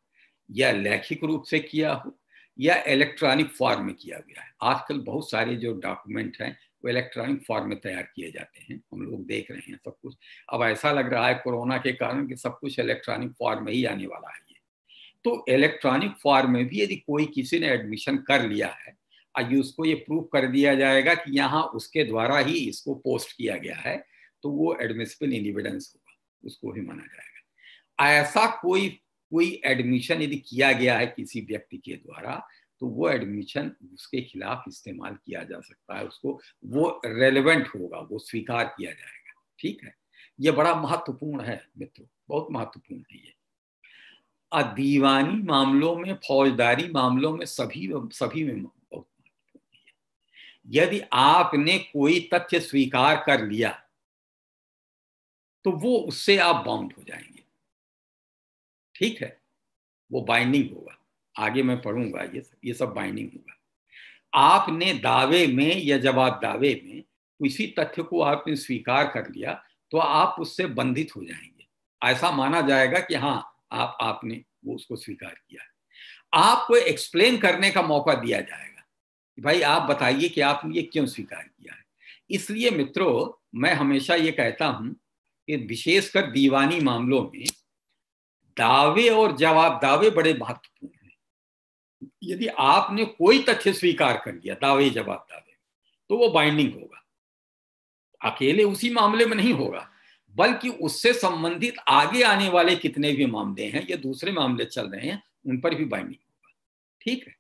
या लेखिक रूप से किया हो, या इलेक्ट्रॉनिक फॉर्म में किया गया है। आजकल बहुत सारे जो डॉक्यूमेंट हैं वो इलेक्ट्रॉनिक फॉर्म में तैयार किए जाते हैं, हम लोग देख रहे हैं सब कुछ। अब ऐसा लग रहा है कोरोना के कारण कि सब कुछ इलेक्ट्रॉनिक फॉर्म में ही आने वाला है। ये तो इलेक्ट्रॉनिक फॉर्म में भी यदि कोई किसी ने एडमिशन कर लिया है, आइए उसको ये प्रूव कर दिया जाएगा कि यहाँ उसके द्वारा ही इसको पोस्ट किया गया है, तो वो एडमिसिबल इन एविडेंस होगा, उसको ही माना जाएगा। ऐसा कोई एडमिशन यदि किया गया है किसी व्यक्ति के द्वारा, तो वो एडमिशन उसके खिलाफ इस्तेमाल किया जा सकता है, उसको वो रेलेवेंट होगा, वो स्वीकार किया जाएगा। ठीक है, ये बड़ा महत्वपूर्ण है मित्रों, बहुत महत्वपूर्ण है ये। दीवानी मामलों में, फौजदारी मामलों में, सभी में यदि आपने कोई तथ्य स्वीकार कर लिया तो वो उससे आप बाउंड हो जाएंगे। ठीक है, वो बाइंडिंग होगा। आगे मैं पढ़ूंगा, ये सब बाइंडिंग होगा। आपने दावे में या जवाब दावे में किसी तथ्य को आपने स्वीकार कर लिया तो आप उससे बंधित हो जाएंगे। ऐसा माना जाएगा कि हाँ आपने वो उसको स्वीकार किया है। आपको एक्सप्लेन करने का मौका दिया जाएगा, भाई आप बताइए कि आपने ये क्यों स्वीकार किया है। इसलिए मित्रों, मैं हमेशा ये कहता हूं कि विशेषकर दीवानी मामलों में दावे और जवाब दावे बड़े महत्वपूर्ण हैं। यदि आपने कोई तथ्य स्वीकार कर लिया दावे जवाब दावे, तो वो बाइंडिंग होगा। अकेले उसी मामले में नहीं होगा, बल्कि उससे संबंधित आगे आने वाले कितने भी मामले हैं या दूसरे मामले चल रहे हैं उन पर भी बाइंडिंग होगा। ठीक है,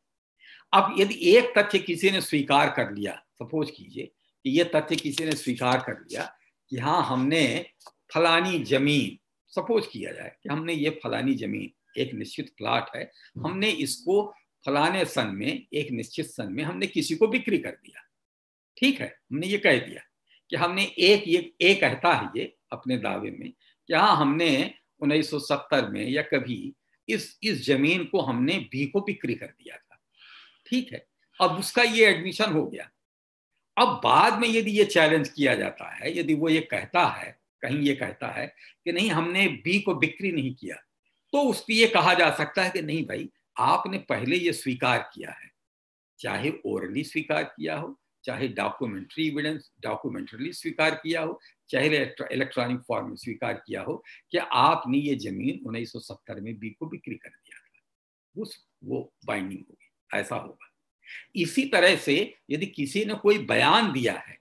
अब यदि एक तथ्य किसी ने स्वीकार कर लिया, सपोज कीजिए कि ये तथ्य किसी ने स्वीकार कर लिया कि हाँ हमने फलानी जमीन, सपोज किया जाए कि हमने ये फलानी जमीन एक निश्चित प्लाट है, हमने इसको फलाने सन में, एक निश्चित सन में हमने किसी को बिक्री कर दिया, ठीक है, हमने ये कह दिया कि हमने ये कहता है ये अपने दावे में कि हाँ हमने 1970 में या कभी इस जमीन को हमने बी को बिक्री कर दिया था, ठीक है, अब उसका ये एडमिशन हो गया। अब बाद में यदि ये चैलेंज किया जाता है, यदि वो ये कहता है, कहीं ये कहता है कि नहीं हमने बी को बिक्री नहीं किया, तो उस पर ये कहा जा सकता है कि नहीं भाई आपने पहले ये स्वीकार किया है, चाहे ओरली स्वीकार किया हो, चाहे डॉक्यूमेंट्री एविडेंस डॉक्यूमेंटरली स्वीकार किया हो, चाहे इलेक्ट्रॉनिक फॉर्म में स्वीकार किया हो कि आपने ये जमीन 1970 में बी को बिक्री कर दिया था, वो बाइंडिंग होगी, ऐसा होगा। इसी तरह से यदि किसी ने कोई बयान दिया है,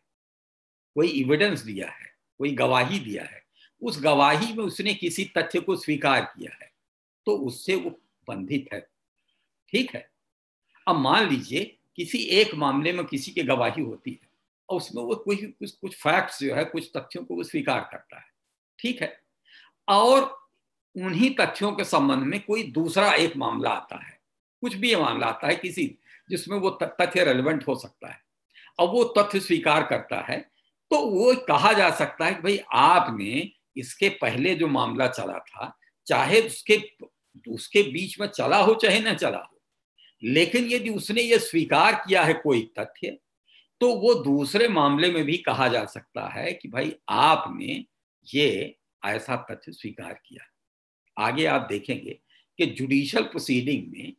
कोई एविडेंस दिया है, कोई गवाही दिया है, उस गवाही में उसने किसी तथ्य को स्वीकार किया है, तो उससे वो बंधित है, ठीक है। अब मान लीजिए किसी एक मामले में किसी की गवाही होती है और उसमें वो कुछ फैक्ट्स जो है, कुछ तथ्यों को वो स्वीकार करता है, ठीक है, और उन्हीं तथ्यों के संबंध में कोई दूसरा एक मामला आता है, कुछ भी मामला आता है किसी जिसमें वो तथ्य रेलेवेंट हो सकता है, अब वो तथ्य स्वीकार करता है, तो वो कहा जा सकता है कि भाई आपने इसके पहले जो मामला चला था, चाहे उसके बीच में चला हो चाहे न चला हो, लेकिन यदि उसने ये स्वीकार किया है कोई तथ्य, तो वो दूसरे मामले में भी कहा जा सकता है कि भाई आपने ये ऐसा तथ्य स्वीकार किया। आगे आप देखेंगे कि जुडिशियल प्रोसीडिंग में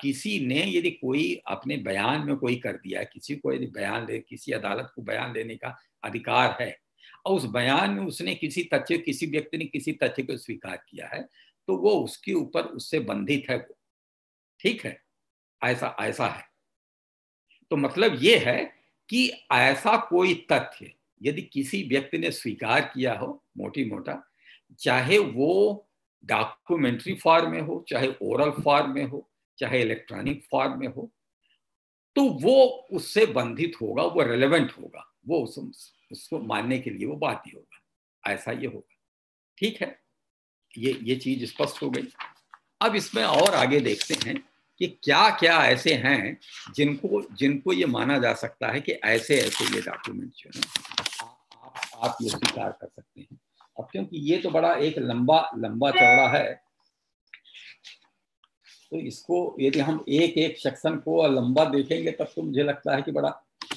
किसी ने यदि कोई अपने बयान में कोई कर दिया, किसी को यदि किसी अदालत को बयान देने का अधिकार है और उस बयान में उसने किसी व्यक्ति ने किसी तथ्य को स्वीकार किया है, तो वो उसके ऊपर उससे बंधित है वो, ठीक है, ऐसा है। तो मतलब ये है कि ऐसा कोई तथ्य यदि किसी व्यक्ति ने स्वीकार किया हो मोटी मोटा, चाहे वो डॉक्यूमेंट्री फॉर्म में हो, चाहे ओरल फॉर्म में हो, चाहे इलेक्ट्रॉनिक फॉर्म में हो, तो वो उससे बंधित होगा, वो रेलेवेंट होगा, वो उसको मानने के लिए वो बाध्य होगा, ऐसा ये होगा, ठीक है। ये चीज स्पष्ट हो गई। अब इसमें और आगे देखते हैं कि क्या क्या ऐसे हैं जिनको ये माना जा सकता है कि ऐसे ये डॉक्यूमेंट जो है आप ये स्वीकार कर सकते हैं। अब क्योंकि ये तो बड़ा एक लंबा चौड़ा है, तो इसको यदि हम एक सेक्शन को लंबा देखेंगे तब तो मुझे लगता है कि बड़ा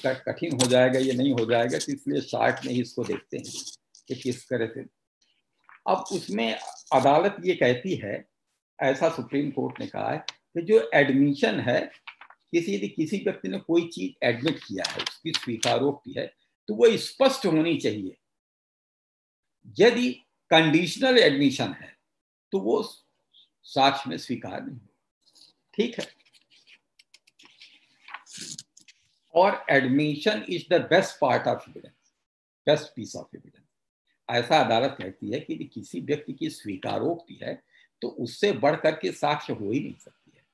कठिन हो जाएगा, ये नहीं हो जाएगा, तो इसलिए शॉर्ट में ही इसको देखते हैं कि किस तरह से। अब उसमें अदालत ये कहती है, ऐसा सुप्रीम कोर्ट ने कहा है कि जो एडमिशन है, किसी व्यक्ति ने कोई चीज एडमिट किया है, उसकी स्वीकारोक्ति है, तो वो स्पष्ट होनी चाहिए। यदि कंडीशनल एडमिशन है तो वो साक्ष्य में स्वीकार नहीं होगा, ठीक है। और admission is the best part of evidence, best piece of evidence, ऐसा अदालत कहती है कि किसी व्यक्ति की स्वीकारोक्ति है तो उससे बढ़ करके साक्ष्य हो ही नहीं सकती है।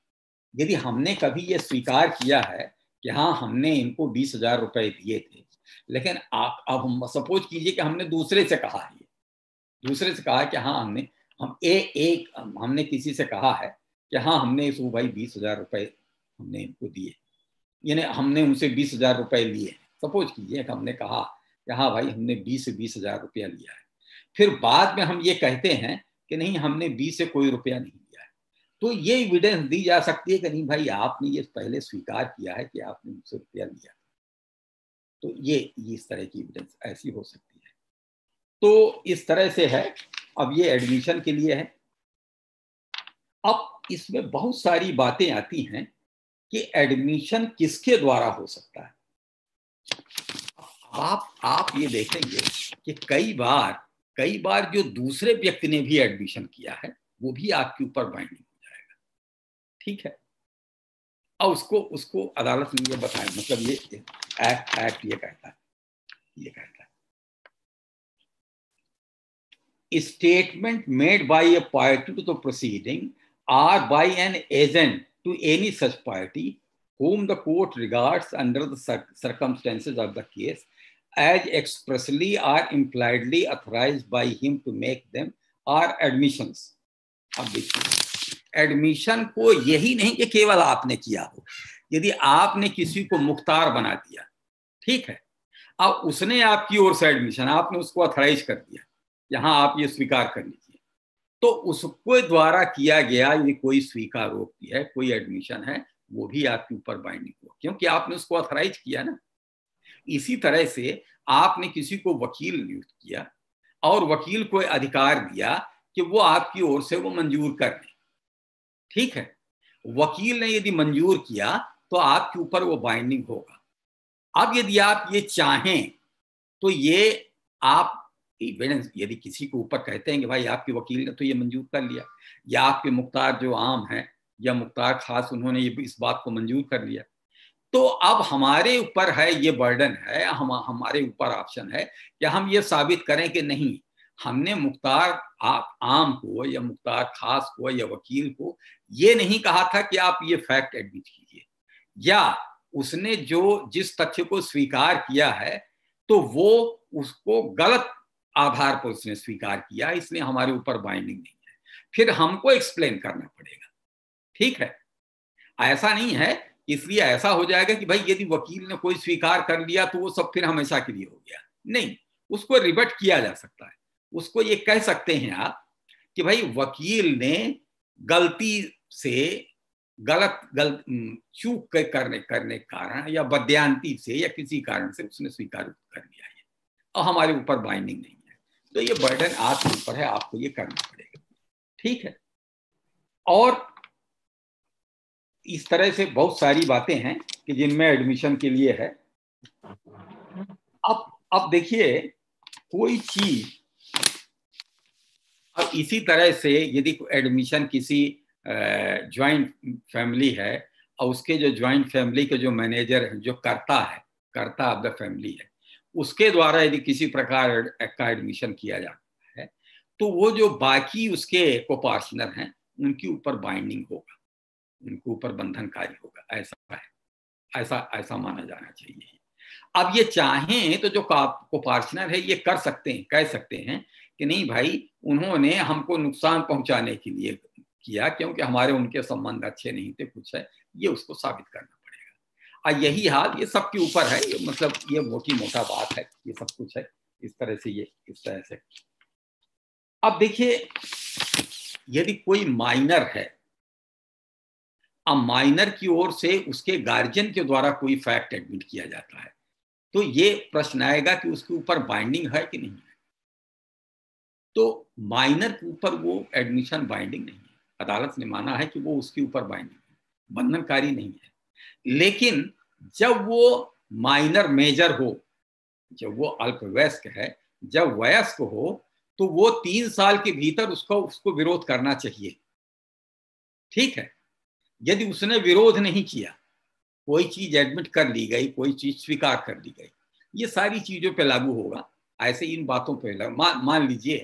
यदि हमने कभी ये स्वीकार किया है कि हाँ हमने इनको 20,000 रुपए दिए थे, लेकिन अब हम सपोज कीजिए कि हमने दूसरे से कहा कि हाँ हमने किसी से कहा है कि हाँ हमने इसको भाई 20,000 रुपए हमने इनको दिए, यानी हमने उनसे 20,000 रुपए लिए। सपोज कीजिए कि हमने कहा कि हाँ भाई हमने 20 से 20,000 रुपया लिया है, फिर बाद में हम ये कहते हैं कि नहीं हमने 20 से कोई रुपया नहीं लिया है, तो ये एविडेंस दी जा सकती है कि नहीं भाई आपने ये पहले स्वीकार किया है कि आपने मुझसे रुपया लिया। तो ये इस तरह की एविडेंस ऐसी हो सकती है। तो इस तरह से है। अब ये एडमिशन के लिए है। अब इसमें बहुत सारी बातें आती हैं कि एडमिशन किसके द्वारा हो सकता है। आप ये देखेंगे कि कई बार जो दूसरे व्यक्ति ने भी एडमिशन किया है वो भी आपके ऊपर बाइंडिंग हो जाएगा, ठीक है। और उसको अदालत ने ये बताया, मतलब ये एक्ट ये कहता है statement made by a party to the proceeding or by an agent to any such party whom the court regards under the circumstances of the case as expressly or impliedly authorized by him to make them are admissions. अब देखिए admission को यही नहीं कि केवल आपने किया हो। यदि आपने किसी को मुख्तार बना दिया, ठीक है, अब उसने आपकी ओर से एडमिशन, आपने उसको अथराइज कर दिया, यहां आप ये स्वीकार कर लीजिए, तो उसको द्वारा किया गया यदि कोई स्वीकारोक्ति है, कोई एडमिशन है, वो भी आपके ऊपर बाइंडिंग हो, क्योंकि आपने उसको अथराइज किया ना। इसी तरह से आपने किसी को वकील नियुक्त किया और वकील को अधिकार दिया कि वो आपकी ओर से वो मंजूर कर ले, ठीक है। वकील ने यदि मंजूर किया तो आपके ऊपर वो बाइंडिंग होगा। अब यदि आप ये चाहें तो ये आप एविडेंस, यदि किसी के ऊपर कहते हैं कि भाई आपके वकील ने तो ये मंजूर कर लिया, या आपके मुख्तार जो आम है या मुख्तार खास, उन्होंने ये इस बात को मंजूर कर लिया, तो अब हमारे ऊपर है, ये बर्डन है, हमारे ऊपर ऑप्शन है कि हम ये साबित करें कि नहीं, हमने मुख्तार आम को या मुख्तार खास को या वकील को ये नहीं कहा था कि आप ये फैक्ट एडमिट कीजिए, या उसने जो जिस तथ्य को स्वीकार किया है तो वो उसको गलत आधार पर उसने स्वीकार किया, इसलिए हमारे ऊपर बाइंडिंग नहीं है। फिर हमको एक्सप्लेन करना पड़ेगा, ठीक है। ऐसा नहीं है, इसलिए ऐसा हो जाएगा कि भाई यदि वकील ने कोई स्वीकार कर लिया तो वो सब फिर हमेशा के लिए हो गया, नहीं, उसको रिबट किया जा सकता है। उसको ये कह सकते हैं आप कि भाई वकील ने गलती से गलत चूक करने कारण या बद्यांती से या किसी कारण से उसने स्वीकार कर लिया है और हमारे ऊपर बाइंडिंग नहीं है, तो ये बर्डन आपके ऊपर है, आपको ये करना पड़ेगा, ठीक है। और इस तरह से बहुत सारी बातें हैं कि जिनमें एडमिशन के लिए है। अब देखिए कोई चीज, अब इसी तरह से यदि एडमिशन किसी ज्वाइंट फैमिली है और उसके जो ज्वाइंट फैमिली के जो मैनेजर है, जो कर्ता ऑफ द फैमिली है, उसके द्वारा यदि किसी प्रकार का एडमिशन किया जाता है तो वो जो बाकी उसके कोपार्टनर हैं उनके ऊपर बाइंडिंग होगा, उनके ऊपर बंधनकारी होगा, ऐसा है, ऐसा माना जाना चाहिए। अब ये चाहें तो जो कोपार्टनर है ये कर सकते हैं, कह सकते हैं कि नहीं भाई उन्होंने हमको नुकसान पहुंचाने के लिए किया क्योंकि हमारे उनके संबंध अच्छे नहीं थे, कुछ है, ये उसको साबित करना पड़ेगा। और यही हाल ये सबके ऊपर है, ये मतलब ये मोटी मोटा बात है, ये सब कुछ है इस तरह से, ये इस तरह से। अब देखिए यदि कोई माइनर है, अब माइनर की ओर से उसके गार्जियन के द्वारा कोई फैक्ट एडमिट किया जाता है तो ये प्रश्न आएगा कि उसके ऊपर बाइंडिंग है कि नहीं है। तो माइनर के ऊपर वो एडमिशन बाइंडिंग नहीं है, अदालत ने माना है कि वो उसके ऊपर बाइंडिंग है, बंधनकारी नहीं है। लेकिन जब वो माइनर मेजर हो, जब वो अल्पवयस्क है, जब वयस्क हो, तो वो 3 साल के भीतर उसको विरोध करना चाहिए, ठीक है। यदि उसने विरोध नहीं किया, कोई चीज एडमिट कर ली गई, कोई चीज स्वीकार कर ली गई, ये सारी चीजों पे लागू होगा। ऐसे इन बातों पे मान लीजिए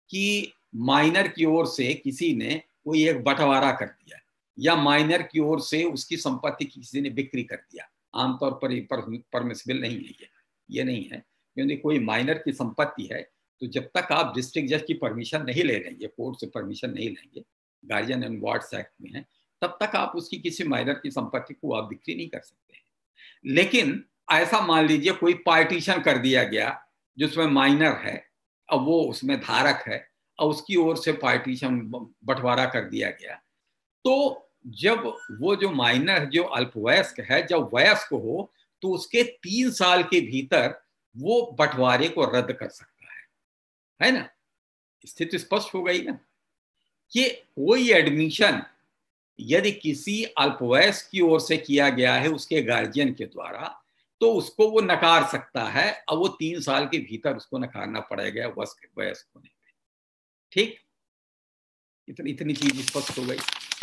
कि माइनर की ओर से किसी ने कोई एक बंटवारा कर दिया या माइनर की ओर से उसकी संपत्ति किसी ने बिक्री कर दिया, आमतौर पर परमिसिबल नहीं है ये नहीं है, क्योंकि कोई माइनर की संपत्ति है तो जब तक आप डिस्ट्रिक्ट जज की परमिशन नहीं ले लेंगे, कोर्ट से परमिशन नहीं लेंगे, गार्जियन एंड वार्ड्स एक्ट में है, तब तक आप उसकी किसी माइनर की संपत्ति को आप बिक्री नहीं कर सकते हैं। लेकिन ऐसा मान लीजिए कोई पार्टीशन कर दिया गया जिसमें माइनर है और वो उसमें धारक है और उसकी ओर से पार्टीशन बंटवारा कर दिया गया, तो जब वो जो माइनर जो अल्पवयस्क है जब वयस्क हो तो उसके 3 साल के भीतर वो बंटवारे को रद्द कर सकता है ना। स्थिति स्पष्ट हो गई ना कि कोई एडमिशन यदि किसी अल्पवयस्क की ओर से किया गया है उसके गार्जियन के द्वारा तो उसको वो नकार सकता है और वो 3 साल के भीतर उसको नकारना पड़ेगा वयस्क होने पे, ठीक। इतनी चीज स्पष्ट हो गई।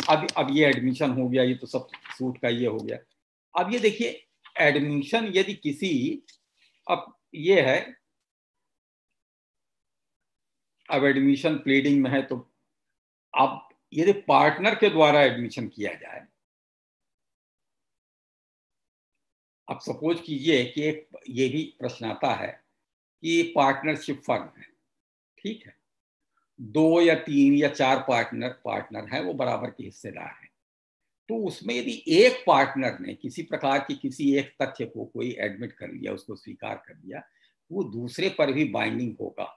अब ये एडमिशन हो गया, ये तो सब सूट का ये हो गया। अब ये देखिए एडमिशन यदि किसी, अब ये है, अब एडमिशन प्लीडिंग में है तो अब यदि पार्टनर के द्वारा एडमिशन किया जाए, अब सपोज कीजिए कि एक ये भी प्रश्न आता है कि पार्टनरशिप फर्म है, ठीक है, 2 या 3 या 4 पार्टनर है, वो बराबर के हिस्सेदार हैं। तो उसमें यदि एक पार्टनर ने किसी प्रकार की किसी एक तथ्य को कोई एडमिट कर लिया, उसको स्वीकार कर लिया, वो दूसरे पर भी बाइंडिंग होगा।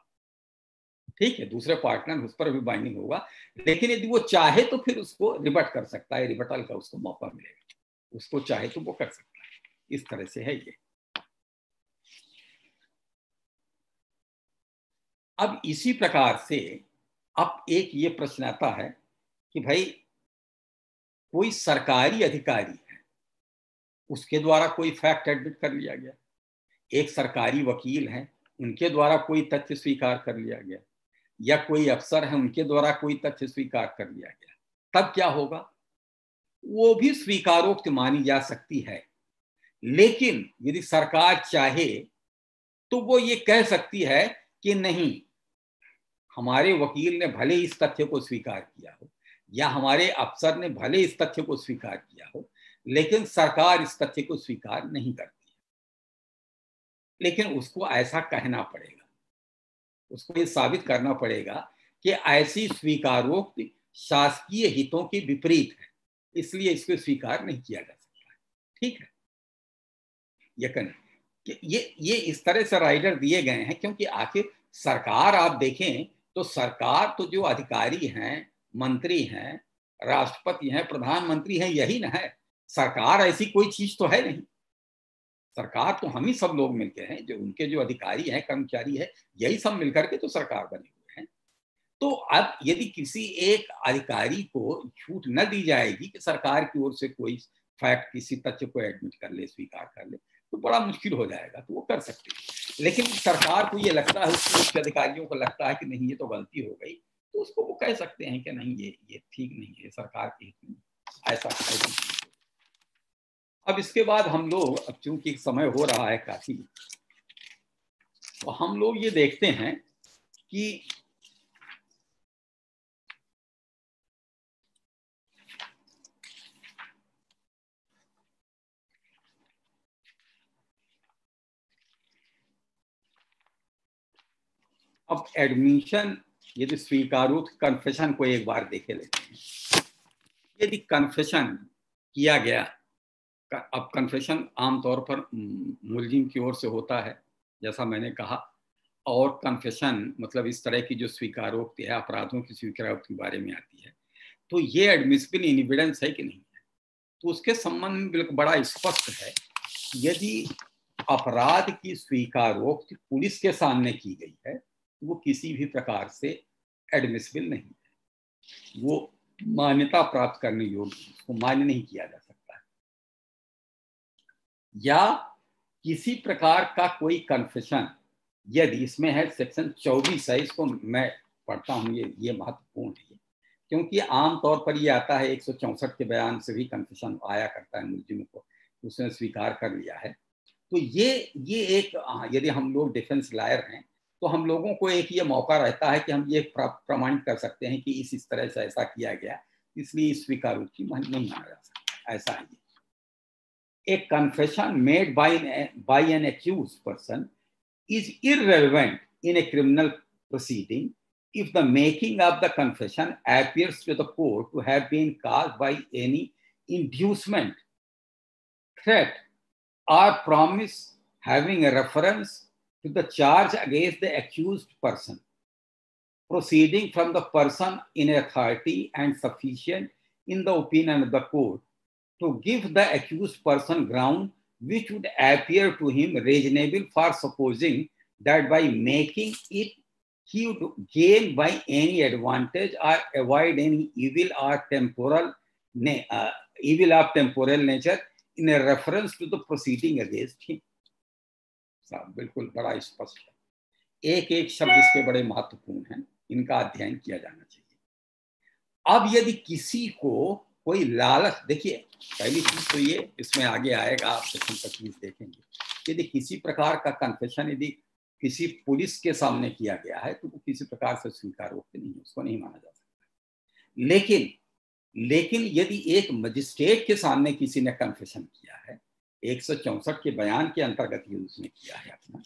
ठीक है, दूसरे पार्टनर उस पर भी बाइंडिंग होगा, लेकिन यदि वो चाहे तो फिर उसको रिबट कर सकता है, रिबटल का उसको मौका मिलेगा, उसको चाहे तो वो कर सकता है। इस तरह से है ये। अब इसी प्रकार से अब एक ये प्रश्न आता है कि भाई कोई सरकारी अधिकारी है, उसके द्वारा कोई फैक्ट एडमिट कर लिया गया, एक सरकारी वकील है, उनके द्वारा कोई तथ्य स्वीकार कर लिया गया, या कोई अफसर है, उनके द्वारा कोई तथ्य स्वीकार कर लिया गया, तब क्या होगा? वो भी स्वीकारोक्त मानी जा सकती है। लेकिन यदि सरकार चाहे तो वो ये कह सकती है कि नहीं, हमारे वकील ने भले इस तथ्य को स्वीकार किया हो, या हमारे अफसर ने भले इस तथ्य को स्वीकार किया हो, लेकिन सरकार इस तथ्य को स्वीकार नहीं करती है। लेकिन उसको ऐसा कहना पड़ेगा, उसको ये साबित करना पड़ेगा कि ऐसी स्वीकारोक्ति शासकीय हितों के विपरीत है, इसलिए इसको स्वीकार नहीं किया जा सकता। ठीक है, यकीन कि ये इस तरह से राइडर दिए गए हैं, क्योंकि आखिर सरकार आप देखें तो सरकार तो जो अधिकारी हैं, मंत्री हैं, राष्ट्रपति हैं, प्रधानमंत्री हैं, यही ना है। सरकार ऐसी कोई चीज तो है नहीं। सरकार तो हम ही सब लोग मिलके हैं, जो उनके जो अधिकारी हैं, कर्मचारी है, यही सब मिलकर के तो सरकार बने हुए हैं। तो अब यदि किसी एक अधिकारी को छूट न दी जाएगी कि सरकार की ओर से कोई फैक्ट, किसी तथ्य को एडमिट कर ले, स्वीकार कर ले, तो बड़ा मुश्किल हो जाएगा। तो वो कर सकते हैं, लेकिन सरकार को ये लगता है, उसके उच्च अधिकारियों को लगता है कि नहीं ये तो गलती हो गई, तो उसको वो कह सकते हैं कि नहीं ये ठीक नहीं है, सरकार के हित में ऐसा। अब इसके बाद हम लोग, अब चूंकि समय हो रहा है काफी, तो हम लोग ये देखते हैं कि अब एडमिशन, यदि स्वीकारोक्त कन्फेशन को एक बार देखे लेते हैं। यदि कन्फेशन किया गया, अब कन्फेशन आमतौर पर मुलजिम की ओर से होता है, जैसा मैंने कहा, और कन्फेशन मतलब इस तरह की जो स्वीकारोक्ति है, अपराधों की स्वीकारोक्ति के बारे में आती है, तो ये एडमिसिबल इन एविडेंस है कि नहीं है? तो उसके संबंध में बड़ा स्पष्ट है। यदि अपराध की स्वीकारोक्ति पुलिस के सामने की गई है, तो वो किसी भी प्रकार से एडमिसिबल नहीं है, वो मान्यता प्राप्त करने योग्य, उसको मान्य नहीं किया जा सकता है। या किसी प्रकार का कोई कन्फेशन, यदि इसमें है सेक्शन 24 है, इसको मैं पढ़ता हूँ, ये महत्वपूर्ण है, क्योंकि आमतौर पर ये आता है 164 के बयान से भी कन्फेशन आया करता है मुलजिम को, उसने स्वीकार कर लिया है। तो ये एक, यदि हम लोग डिफेंस लॉयर हैं तो हम लोगों को एक ये मौका रहता है कि हम ये प्रमाणित कर सकते हैं कि इस तरह से ऐसा किया गया, इसलिए इस स्वीकारोक्ति नहीं माना जा सकता। ऐसा है। A confession made by an accused person is irrelevant in a criminal proceeding if the making of the confession appears to the court to have been caused by any inducement, threat, or promise having a reference to the charge against the accused person, proceeding from the person in authority and sufficient in the opinion of the court to give the accused person ground which would appear to him reasonable for supposing that by making it he would gain by any advantage or avoid any evil of temporal nature in a reference to the proceeding against him. बिल्कुल बड़ा स्पष्ट है, एक एक शब्द इसके बड़े महत्वपूर्ण हैं, इनका अध्ययन किया जाना चाहिए। अब यदि किसी को कोई लालच, देखिए पहली चीज तो ये, इसमें आगे आएगा, आप सेक्शन 25 देखेंगे। यदि किसी प्रकार का कन्फेशन यदि किसी पुलिस के सामने किया गया है तो वो किसी प्रकार से स्वीकारोक्ति नहीं है, उसको नहीं माना जा सकता। लेकिन यदि एक मजिस्ट्रेट के सामने किसी ने कन्फेशन किया है, 164 के बयान के अंतर्गत ही उसने किया है अपना,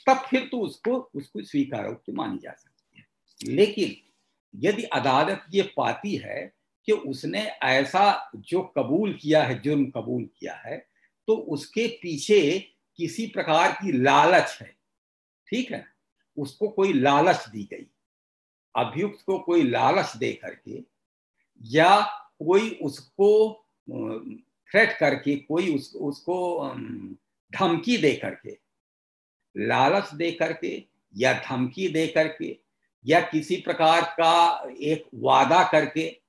तब फिर तो उसको स्वीकारोक्ति मानी जा सकती है। लेकिन यदि अदालत ये पाती है कि उसने ऐसा जो कबूल किया है, जुर्म कबूल किया है, तो उसके पीछे किसी प्रकार की लालच है, ठीक है, उसको कोई लालच दी गई, अभियुक्त को कोई लालच दे करके या कोई उसको थ्रेट करके, कोई उसको धमकी दे करके, लालच दे करके या धमकी दे करके या किसी प्रकार का एक वादा करके,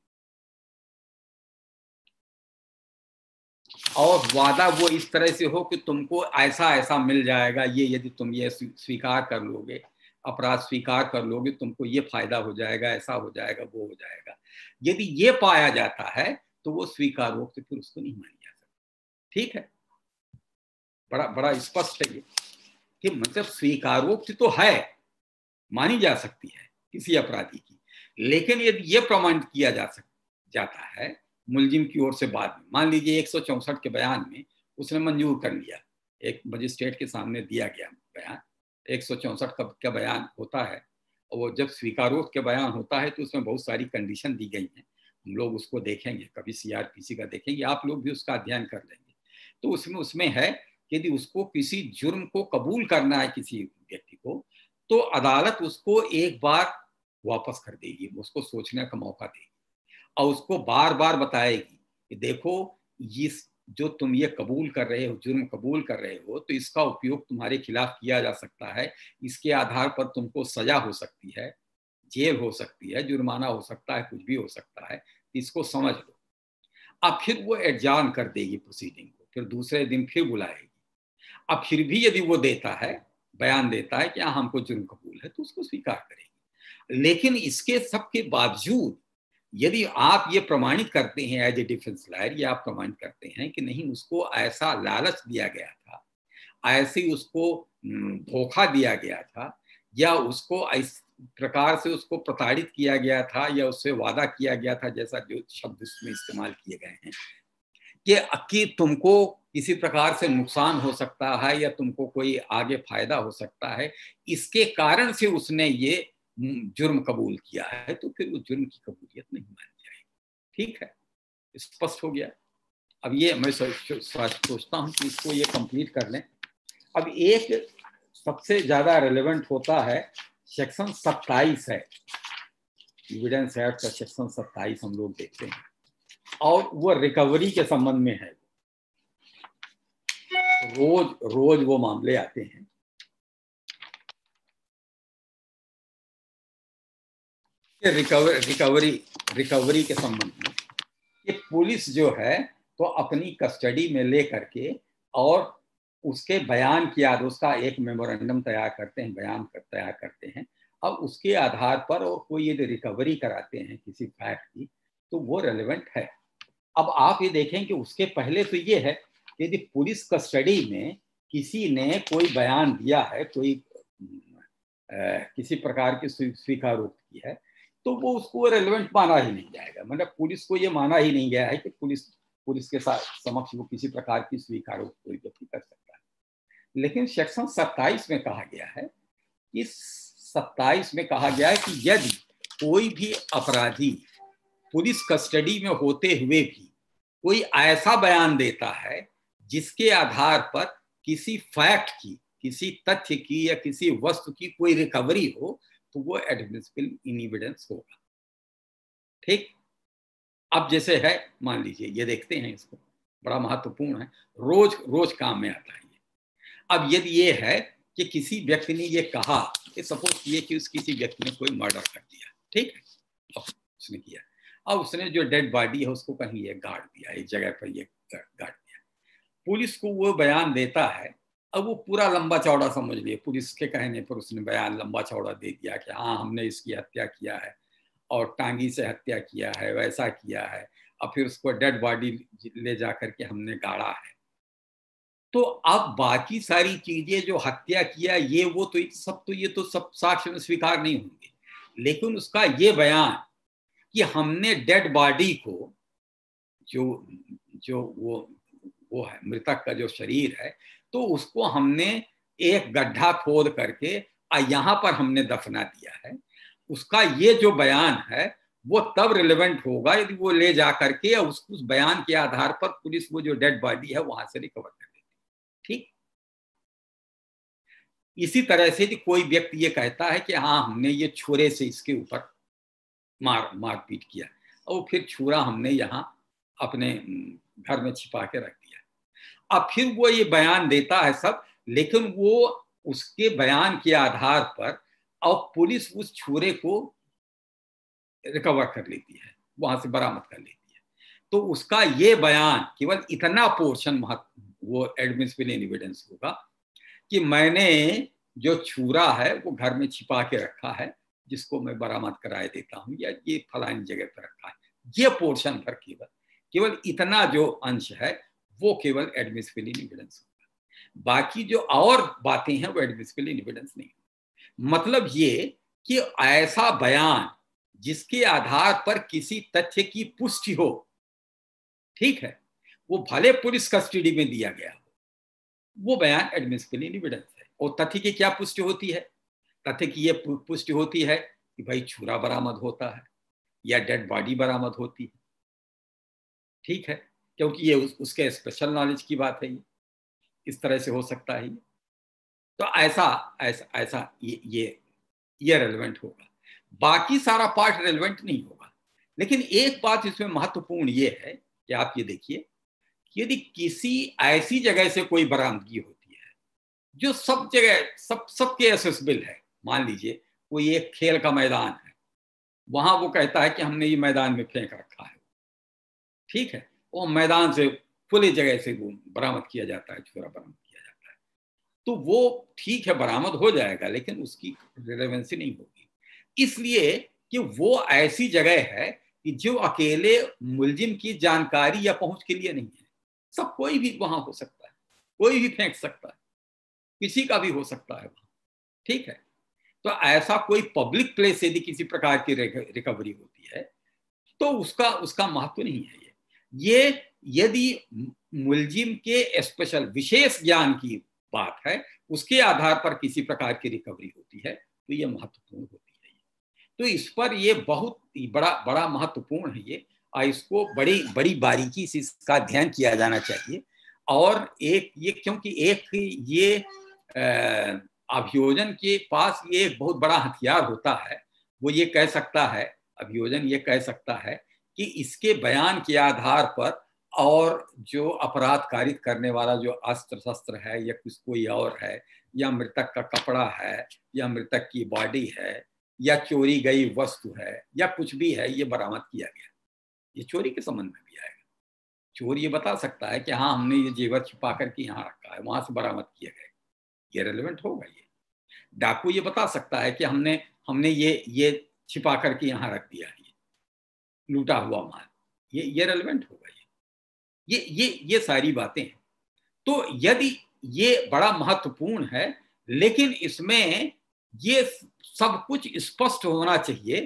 और वादा वो इस तरह से हो कि तुमको ऐसा ऐसा मिल जाएगा, ये यदि तुम ये स्वीकार कर लोगे, अपराध स्वीकार कर लोगे, तुमको ये फायदा हो जाएगा, ऐसा हो जाएगा, वो हो जाएगा। यदि ये पाया जाता है तो वो स्वीकारोक्ति फिर उसको नहीं मानी जा सकती, ठीक है। बड़ा बड़ा स्पष्ट है ये कि मतलब स्वीकारोक्ति तो है, मानी जा सकती है किसी अपराधी की, लेकिन यदि ये प्रमाणित किया जाता है मुलजिम की ओर से बाद में, मान लीजिए 164 के बयान में उसने मंजूर कर लिया, एक मजिस्ट्रेट के सामने दिया गया बयान, 164 का बयान होता है, और वो जब स्वीकारोक्ति का बयान होता है तो उसमें बहुत सारी कंडीशन दी गई हैं, हम लोग उसको देखेंगे, कभी सीआरपीसी का देखेंगे, आप लोग भी उसका अध्ययन कर लेंगे। तो उसमें है कि यदि उसको किसी जुर्म को कबूल करना है किसी व्यक्ति को, तो अदालत उसको एक बार वापस कर देगी, उसको सोचने का मौका देगी और उसको बार बार बताएगी कि देखो इस जो तुम ये कबूल कर रहे हो, जुर्म कबूल कर रहे हो, तो इसका उपयोग तुम्हारे खिलाफ किया जा सकता है, इसके आधार पर तुमको सजा हो सकती है, जेल हो सकती है, जुर्माना हो सकता है, कुछ भी हो सकता है, इसको समझ लो। अब फिर वो एडजॉर्न कर देगी प्रोसीडिंग को, फिर दूसरे दिन फिर बुलाएगी। अब फिर भी यदि वो देता है, बयान देता है कि हाँ हमको जुर्म कबूल है, तो उसको स्वीकार करेगी। लेकिन इसके सबके बावजूद यदि आप ये प्रमाणित करते हैं एज ए डिफेंस लॉयर, या आप प्रमाणित करते हैं कि नहीं उसको ऐसा लालच दिया गया था, ऐसे उसको धोखा दिया गया था, या उसको इस प्रकार से उसको प्रताड़ित किया गया था, या उससे वादा किया गया था, जैसा जो शब्द उसमें इस्तेमाल किए गए हैं कि तुमको किसी प्रकार से नुकसान हो सकता है या तुमको कोई आगे फायदा हो सकता है, इसके कारण से उसने ये जुर्म कबूल किया है, तो फिर उस जुर्म की कबूलियत नहीं मानी जाएगी, ठीक है, स्पष्ट हो गया। अब ये मैं सोचता हूँ कि इसको ये कंप्लीट कर लें। अब एक सबसे ज्यादा रेलेवेंट होता है सेक्शन 27 है, एविडेंस एक्ट का सेक्शन 27 हम लोग देखते हैं, और वो रिकवरी के संबंध में है। रोज वो मामले आते हैं। रिकवरी के संबंध में ये पुलिस जो है तो अपनी कस्टडी में ले करके और उसके बयान की याद, उसका एक मेमोरेंडम तैयार करते हैं, बयान तैयार करते हैं। अब उसके आधार पर और कोई यदि रिकवरी कराते हैं किसी फैक्ट की, तो वो रेलेवेंट है। अब आप ये देखें कि उसके पहले तो ये है कि यदि पुलिस कस्टडी में किसी ने कोई बयान दिया है, कोई किसी प्रकार की स्वीकारोक्ति की है, तो वो उसको रेलेवेंट माना ही नहीं जाएगा। मतलब पुलिस को ये माना ही नहीं गया है कि पुलिस के साथ समक्ष वो किसी प्रकार की स्वीकारोक्ति कोई व्यक्ति कर सकता है। लेकिन सेक्शन 27 में कहा गया है, इस 27 में कहा गया है कि यदि कोई भी अपराधी पुलिस कस्टडी में होते हुए भी कोई ऐसा बयान देता है जिसके आधार पर किसी फैक्ट की, किसी तथ्य की या किसी वस्तु की कोई रिकवरी हो, तो वो एडमिसिबल इन एविडेंस होगा, ठीक। अब जैसे है, मान लीजिए ये देखते हैं, इसको बड़ा महत्वपूर्ण है, रोज काम में आता है ये। अब यदि ये है कि किसी व्यक्ति ने ये कहा कि सपोज ये कि किसी व्यक्ति ने कोई मर्डर कर दिया, ठीक है, अब उसने किया, अब उसने जो डेड बॉडी है उसको कहीं ये गाड़ दिया, एक जगह पर ये गाड़ दिया, पुलिस को वो बयान देता है। अब वो पूरा लंबा चौड़ा समझ लिए, पुलिस के कहने पर उसने बयान लंबा चौड़ा दे दिया कि हाँ हमने इसकी हत्या किया है और टांगी से हत्या किया है, वैसा किया है, और फिर उसको डेड बॉडी ले जाकर के हमने गाड़ा है। तो अब बाकी सारी चीजें जो हत्या किया ये वो तो ये तो सब साक्ष्य में स्वीकार नहीं होंगे, लेकिन उसका ये बयान कि हमने डेड बॉडी को जो वो है मृतक का जो शरीर है, तो उसको हमने एक गड्ढा खोद करके यहाँ पर हमने दफना दिया है, उसका ये जो बयान है वो तब रिलेवेंट होगा यदि वो ले जा करके उस बयान के आधार पर पुलिस वो जो डेड बॉडी है वहां से रिकवर कर लेती। ठीक, इसी तरह से यदि कोई व्यक्ति ये कहता है कि हाँ हमने ये छुरे से इसके ऊपर मारपीट किया और फिर छुरा हमने यहाँ अपने घर में छिपा के रख दिया, अब फिर वो ये बयान देता है सब, लेकिन वो उसके बयान के आधार पर और पुलिस उस छुरे को रिकवर कर लेती है, वहां से बरामद कर लेती है, तो उसका ये बयान केवल इतना पोर्शन वो एडमिसिबल इन एविडेंस होगा कि मैंने जो छुरा है वो घर में छिपा के रखा है, जिसको मैं बरामद कराए देता हूं, या ये फलानी जगह पर रखा है। ये पोर्शन पर केवल इतना जो अंश है वो केवल एडमिसिबल इन एविडेंस होगा, बाकी जो और बातें हैं वो एडमिसिबल इन एविडेंस नहीं। मतलब ये कि ऐसा बयान जिसके आधार पर किसी तथ्य की पुष्टि हो, ठीक है, वो भले पुलिस कस्टडी में दिया गया हो, वो बयान एडमिसिबल इन एविडेंस है। और तथ्य की क्या पुष्टि होती है? तथ्य की ये पुष्टि होती है कि भाई छुरा बरामद होता है या डेड बॉडी बरामद होती है, ठीक है, क्योंकि ये उसके स्पेशल नॉलेज की बात है, ये इस तरह से हो सकता है। तो ऐसा ऐसा ऐसा ये रेलेवेंट होगा, बाकी सारा पार्ट रेलेवेंट नहीं होगा। लेकिन एक बात इसमें महत्वपूर्ण ये है कि आप ये देखिए, यदि किसी ऐसी जगह से कोई बरामदगी होती है जो सब जगह सबके एसेसिबल है, मान लीजिए कोई एक खेल का मैदान है, वहां वो कहता है कि हमने ये मैदान में फेंक रखा है, ठीक है, वो मैदान से खुली जगह से वो बरामद किया जाता है, छुरा बरामद किया जाता है, तो वो ठीक है बरामद हो जाएगा, लेकिन उसकी रिलेवेंसी नहीं होगी, इसलिए कि वो ऐसी जगह है कि जो अकेले मुलजिम की जानकारी या पहुंच के लिए नहीं है, सब कोई भी वहां हो सकता है, कोई भी फेंक सकता है, किसी का भी हो सकता है वहां, ठीक है। तो ऐसा कोई पब्लिक प्लेस यदि किसी प्रकार की रिकवरी होती है तो उसका महत्व नहीं है। ये यदि मुलजिम के स्पेशल विशेष ज्ञान की बात है, उसके आधार पर किसी प्रकार की रिकवरी होती है, तो ये महत्वपूर्ण होती है। तो इस पर ये बहुत बड़ा महत्वपूर्ण है ये, और इसको बड़ी बड़ी बारीकी से इसका अध्ययन किया जाना चाहिए। और एक ये क्योंकि एक ये अभियोजन के पास ये एक बहुत बड़ा हथियार होता है, वो ये कह सकता है, अभियोजन ये कह सकता है कि इसके बयान के आधार पर और जो अपराध कारित करने वाला जो अस्त्र शस्त्र है या कुछ कोई और है, या मृतक का कपड़ा है, या मृतक की बॉडी है, या चोरी गई वस्तु है, या कुछ भी है, ये बरामद किया गया, ये चोरी के संबंध में भी आएगा। चोर ये बता सकता है कि हाँ हमने ये जेवर छिपा करके यहाँ रखा है, वहां से बरामद किया गया, ये रेलेवेंट होगा। ये डाकू ये बता सकता है कि हमने ये छिपा करके यहाँ रख दिया, ये लूटा हुआ माल, ये रेलेवेंट होगा। ये सारी बातें हैं। तो यदि ये बड़ा महत्वपूर्ण है, लेकिन इसमें ये सब कुछ स्पष्ट होना चाहिए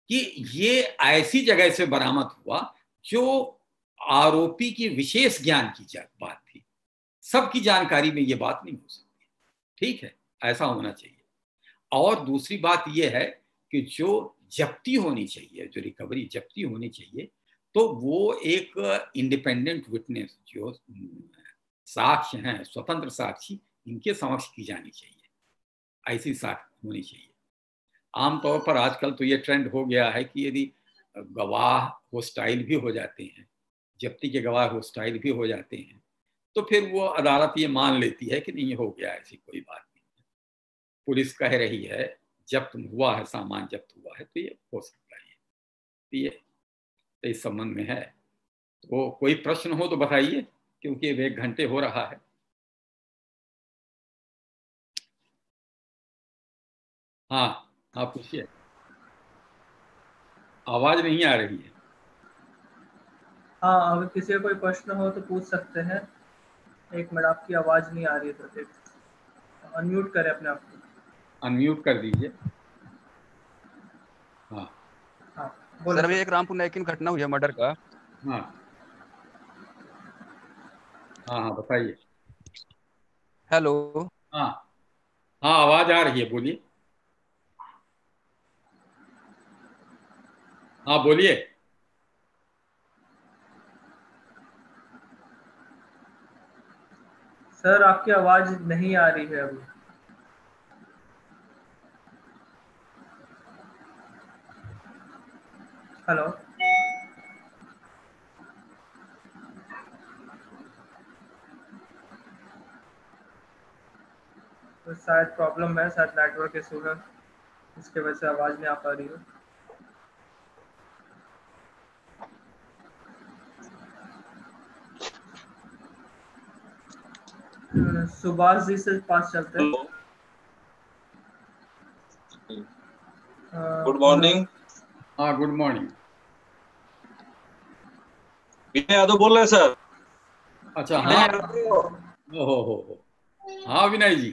कि ये ऐसी जगह से बरामद हुआ जो आरोपी की विशेष ज्ञान की बात थी, सबकी जानकारी में ये बात नहीं हो सकती, ठीक है, ऐसा होना चाहिए। और दूसरी बात ये है कि जो जब्ती होनी चाहिए, जो रिकवरी जब्ती होनी चाहिए, तो वो एक इंडिपेंडेंट विटनेस, जो साक्ष्य हैं, स्वतंत्र साक्षी, इनके समक्ष की जानी चाहिए, ऐसी साक्ष्य होनी चाहिए। आमतौर पर आजकल तो ये ट्रेंड हो गया है कि यदि गवाह होस्टाइल भी हो जाते हैं, जब्ती के गवाह होस्टाइल भी हो जाते हैं, तो फिर वो अदालत ये मान लेती है कि नहीं हो गया, ऐसी कोई बात नहीं, पुलिस कह रही है जब्त हुआ है, सामान जब्त हुआ है, तो ये हो सकता है। तो ये तो इस संबंध में है। तो कोई प्रश्न हो तो बताइए, क्योंकि 1 घंटे हो रहा है। हाँ, आप पूछिए, आवाज नहीं आ रही है। हाँ, अगर किसी का कोई प्रश्न हो तो पूछ सकते हैं। 1 मिनट, आपकी आवाज नहीं आ रही है, प्रतीक, अनम्यूट करें अपने आप को। अनम्यूट कर दीजिए। हाँ हाँ, सर अभी एक रामपुर नायक की घटना हुई है मर्डर का। हाँ हाँ हाँ बताइए। हेलो। हाँ हाँ, आवाज आ रही है, बोलिए। हाँ बोलिए। सर आपकी आवाज नहीं आ रही है अभी। हेलो। तो शायद प्रॉब्लम है, शायद नेटवर्क इशू है, इसके वजह से आवाज नहीं आ पा रही है। सुभाष जी से पास चलते हैं। Good morning. हाँ गुड मॉर्निंग। विनय यादव बोल रहे हैं सर। अच्छा विनय हाँ। यादव। हो। हाँ विनय जी,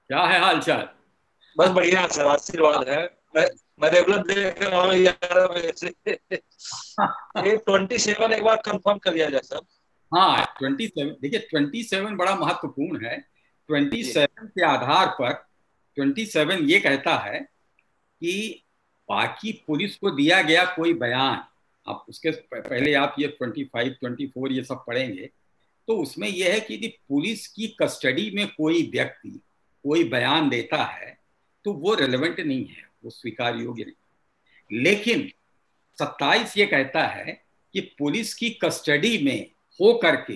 क्या है हाल चाल? बस बढ़िया सर, आशीर्वाद है। मैं रेगुलर देख रहा हूँ 11 बजे से। ये 27 एक बार कंफर्म कर दिया जाए सर। हाँ 27, देखिए 27 बड़ा महत्वपूर्ण है। जी 27 के आधार पर 27 ये कहता है कि बाकी पुलिस को दिया गया कोई बयान, आप उसके पहले आप ये 25 24 ये सब पढ़ेंगे तो उसमें यह है कि यदि पुलिस की कस्टडी में कोई व्यक्ति कोई बयान देता है तो वो रेलेवेंट नहीं है, वो स्वीकार योग्य नहीं। लेकिन 27 ये कहता है कि पुलिस की कस्टडी में हो करके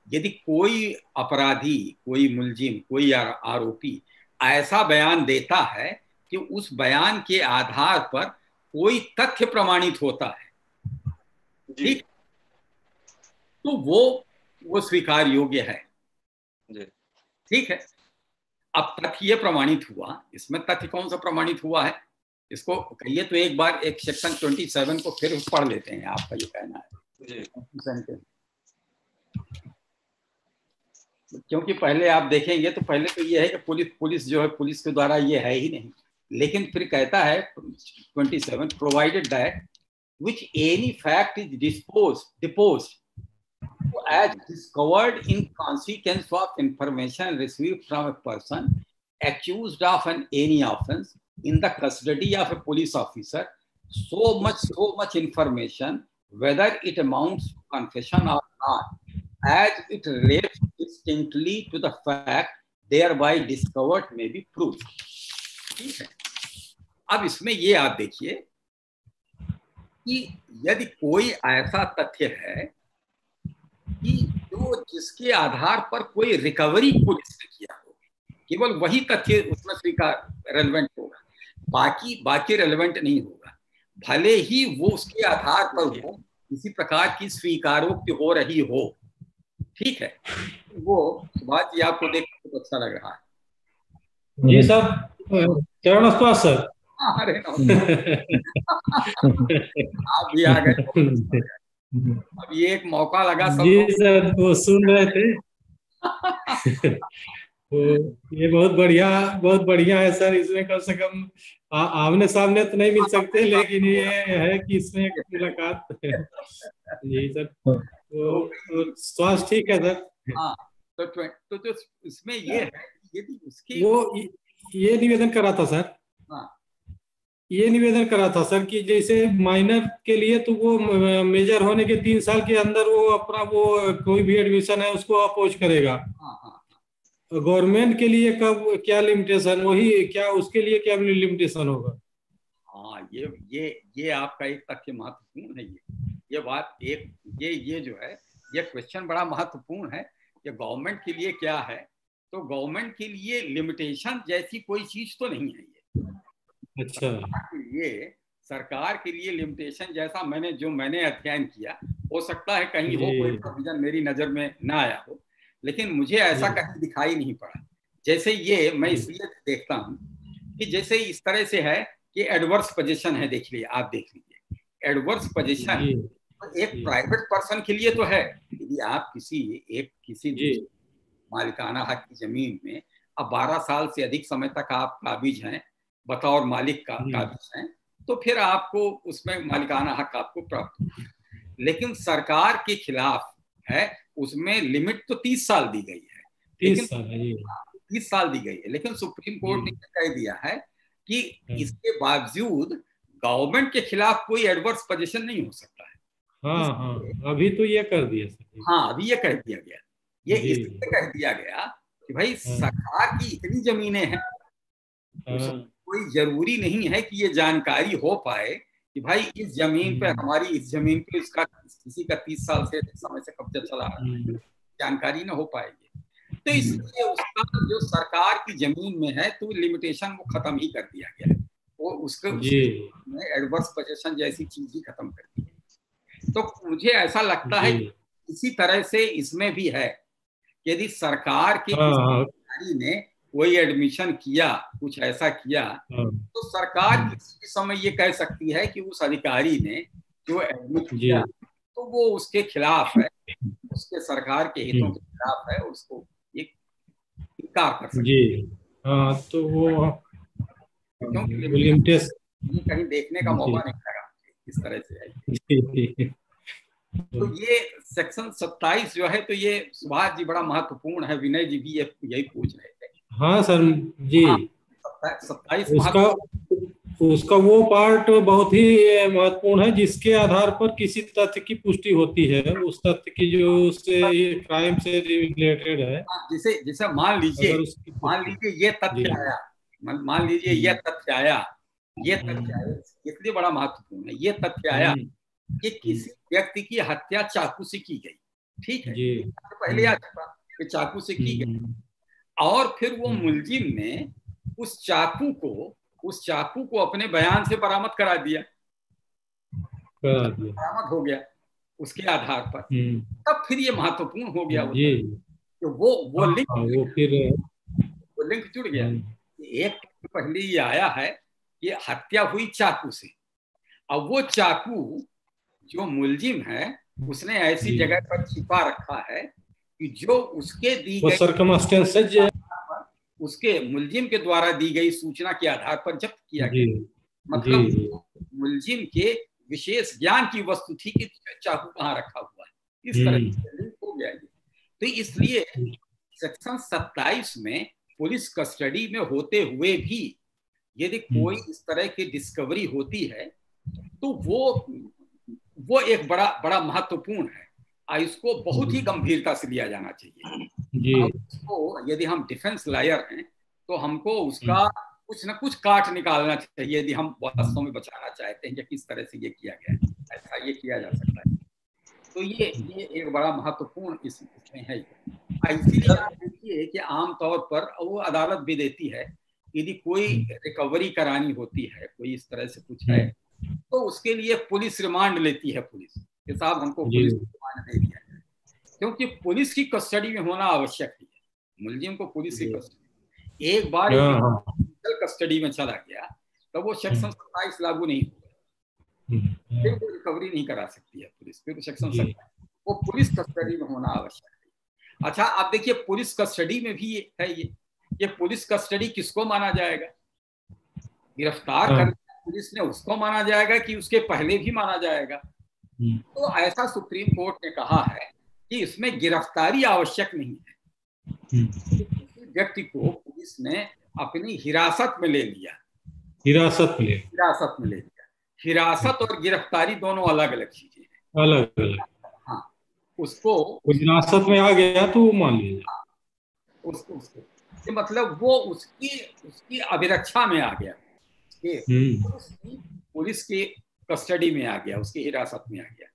यदि कोई अपराधी, कोई मुलजिम, कोई आरोपी ऐसा बयान देता है कि उस बयान के आधार पर कोई तथ्य प्रमाणित होता है, जी ठीक, तो वो स्वीकार योग्य है। जी ठीक है। अब तथ्य ये प्रमाणित हुआ, इसमें तथ्य कौन सा प्रमाणित हुआ है इसको कहिए तो एक बार एक सेक्शन 27 को फिर पढ़ लेते हैं, आपका ये कहना है जी। क्योंकि पहले आप देखेंगे तो पहले तो ये है कि पुलिस जो है पुलिस के द्वारा ये है ही नहीं, लेकिन फिर कहता है 27 provided that which any fact is deposed as discovered in consequence of information received from a person accused of any offense in the custody of a police officer, so much information, whether it amounts to confession or not, as it relates distinctly to the fact thereby discovered may be proved. ठीक है। अब इसमें ये आप देखिए कि यदि कोई ऐसा तथ्य है कि जो जिसके आधार पर कोई रिकवरी पुलिस ने किया हो, केवल वही तथ्य उसमें स्वीकार रेलेवेंट होगा, बाकी रेलेवेंट नहीं होगा, भले ही वो उसके आधार पर हो किसी प्रकार की स्वीकारोक्ति हो रही हो। ठीक है। वो बात ये आपको देख के बहुत अच्छा लग रहा है। जी सर, चरण स्पर्श सर। अरे आप भी आ गए। अब ये एक मौका लगा सब। जी सर, वो सुन रहे थे। तो ये बहुत बढ़िया है सर। इसमें कम से कम आमने सामने तो नहीं मिल सकते, लेकिन ये है कि इसमें एक मुलाकात। जी सर। तो स्वास्थ्य ठीक है सर। हाँ तो इसमें ये है यदि उसकी वो ये निवेदन करा था सर। हाँ ये निवेदन करा था सर कि जैसे माइनर के लिए तो वो मेजर होने के 3 साल के अंदर वो अपना वो कोई भी एडमिशन है उसको अपोज करेगा। गवर्नमेंट के लिए कब क्या लिमिटेशन, वही क्या उसके लिए क्या लिमिटेशन होगा? हाँ ये आपका एक तथ्य महत्वपूर्ण है। ये बात एक ये जो है ये क्वेश्चन बड़ा महत्वपूर्ण है कि गवर्नमेंट के लिए क्या है। तो गवर्नमेंट के लिए लिमिटेशन जैसी कोई चीज तो नहीं है ये। अच्छा। सरकार के लिए लिमिटेशन जैसा मैंने अध्ययन किया, हो सकता है कहीं हो कोई प्रोविजन मेरी नजर में ना आया हो, लेकिन मुझे ऐसा कहीं दिखाई नहीं पड़ा। जैसे ये मैं इसलिए देखता हूँ कि जैसे इस तरह से है कि एडवर्स पोजीशन है, देख लीजिए आप, देख लीजिए एडवर्स पोजीशन एक प्राइवेट पर्सन के लिए तो है। यदि आप किसी मालिकाना हक की जमीन में अब 12 साल से अधिक समय तक आप काबिज हैं, बतौर मालिक का काबिज हैं, तो फिर आपको उसमें मालिकाना हक आपको प्राप्त होगा। लेकिन सरकार के खिलाफ है उसमें लिमिट तो 30 साल दी गई है, लेकिन 30 साल दी गई है, लेकिन सुप्रीम कोर्ट ने कह दिया है कि इसके बावजूद गवर्नमेंट के खिलाफ कोई एडवर्स पोजीशन नहीं हो सकता है। हाँ हाँ, अभी तो ये कर दिया सर। हाँ, अभी ये कह दिया गया, ये जी। इसलिए कह दिया गया कि भाई हाँ। सरकार की इतनी जमीनें हैं, हाँ। कोई जरूरी नहीं है कि ये जानकारी हो पाए कि भाई इस जमीन पे, हमारी इस जमीन पे इसका किसी का 30 साल से समय से कब्जा चला रहा है, जानकारी ना हो पाएगी। तो इसलिए उसका जो सरकार की जमीन में है तो लिमिटेशन वो खत्म ही कर दिया गया है, वो उसके एडवर्स पोजीशन जैसी चीज ही खत्म कर दी है। तो मुझे ऐसा लगता है कि इसी तरह से इसमें भी है, यदि सरकार के अधिकारी ने कोई एडमिशन किया, कुछ ऐसा किया, तो सरकार किसी भी समय ये कह सकती है कि उस अधिकारी ने जो एडमिट किया तो वो उसके खिलाफ है, उसके सरकार के हितों के खिलाफ है, उसको एक इनकार कर सकती है। हाँ, तो वो कहीं देखने का मौका नहीं लगा इस तरह से। तो ये सेक्शन 27 जो है, तो ये सुभाष जी बड़ा महत्वपूर्ण है, विनय जी भी यही पूछ रहे थे। हाँ सर जी। 27 उसका वो पार्ट बहुत ही महत्वपूर्ण है, जिसके आधार पर किसी तथ्य की पुष्टि होती है, उस तथ्य की जो उससे ये क्राइम से रिलेटेड है। जिसे मान लीजिए ये तथ्य आया, मान लीजिए ये तथ्य आया, इसलिए बड़ा महत्वपूर्ण है, ये तथ्य आया कि किसी व्यक्ति की हत्या चाकू से की गई, ठीक है, तो पहले आ चुका कि चाकू से की गई, और फिर वो मुलजिम ने उस चाकू को अपने बयान से बरामद करा दिया, बरामद हो गया उसके आधार पर, तब फिर ये महत्वपूर्ण हो गया तो वो लिंक जुड़ गया। एक पहले ये आया है कि हत्या हुई चाकू से, अब वो चाकू जो मुलजिम है उसने ऐसी जगह पर छिपा रखा है कि जो उसके दी गई, उसके मुलजिम के द्वारा दी गई सूचना के आधार पर जब्त किया गया, मतलब मुलजिम के विशेष ज्ञान की वस्तु थी कि चाकू कहाँ रखा हुआ है, इस तरह से हो गया। तो इसलिए सेक्शन 27 में पुलिस कस्टडी में होते हुए भी यदि कोई इस तरह की डिस्कवरी होती है तो वो एक बड़ा महत्वपूर्ण है, इसको बहुत ही गंभीरता से लिया जाना चाहिए। उसको यदि हम डिफेंस लॉयर हैं तो हमको उसका कुछ न कुछ काट निकालना चाहिए, यदि हम वास्तव में बचाना चाहते हैं कि किस तरह से ये किया गया है, ऐसा ये किया जा सकता है। तो ये एक बड़ा महत्वपूर्ण इसमें है। इसीलिए आप देखिए कि आमतौर पर वो अदालत भी देती है, यदि कोई रिकवरी करानी होती है, कोई इस तरह से कुछ है, तो उसके लिए पुलिस रिमांड लेती है, पुलिस के साथ हमको पुलिस रिमांड दे दिया है, क्योंकि पुलिस की कस्टडी में होना आवश्यक है। मुलजिम को पुलिस की कस्टडी, एक बार कस्टडी में चला गया तो वो सेक्शन 27 लागू नहीं होगा, फिर वो रिकवरी नहीं करा सकती है पुलिस, फिर सेक्शन 27 वो पुलिस कस्टडी में होना आवश्यक है। अच्छा, आप देखिए पुलिस कस्टडी में भी है ये पुलिस कस्टडी किसको माना जाएगा? गिरफ्तार कर पुलिस ने उसको माना जाएगा कि उसके पहले भी माना जाएगा? तो ऐसा सुप्रीम कोर्ट ने कहा है कि इसमें गिरफ्तारी आवश्यक नहीं है। किसी व्यक्ति को पुलिस ने अपनी हिरासत में ले लिया, हिरासत में ले लिया। हिरासत और गिरफ्तारी दोनों अलग अलग चीजें हैं, अलग अलग। हाँ, उसको हिरासत में आ गया तो मान लिया, उसको मतलब वो उसकी अभिरक्षा में आ गया, पुलिस की कस्टडी में आ गया, उसकी हिरासत में आ गया।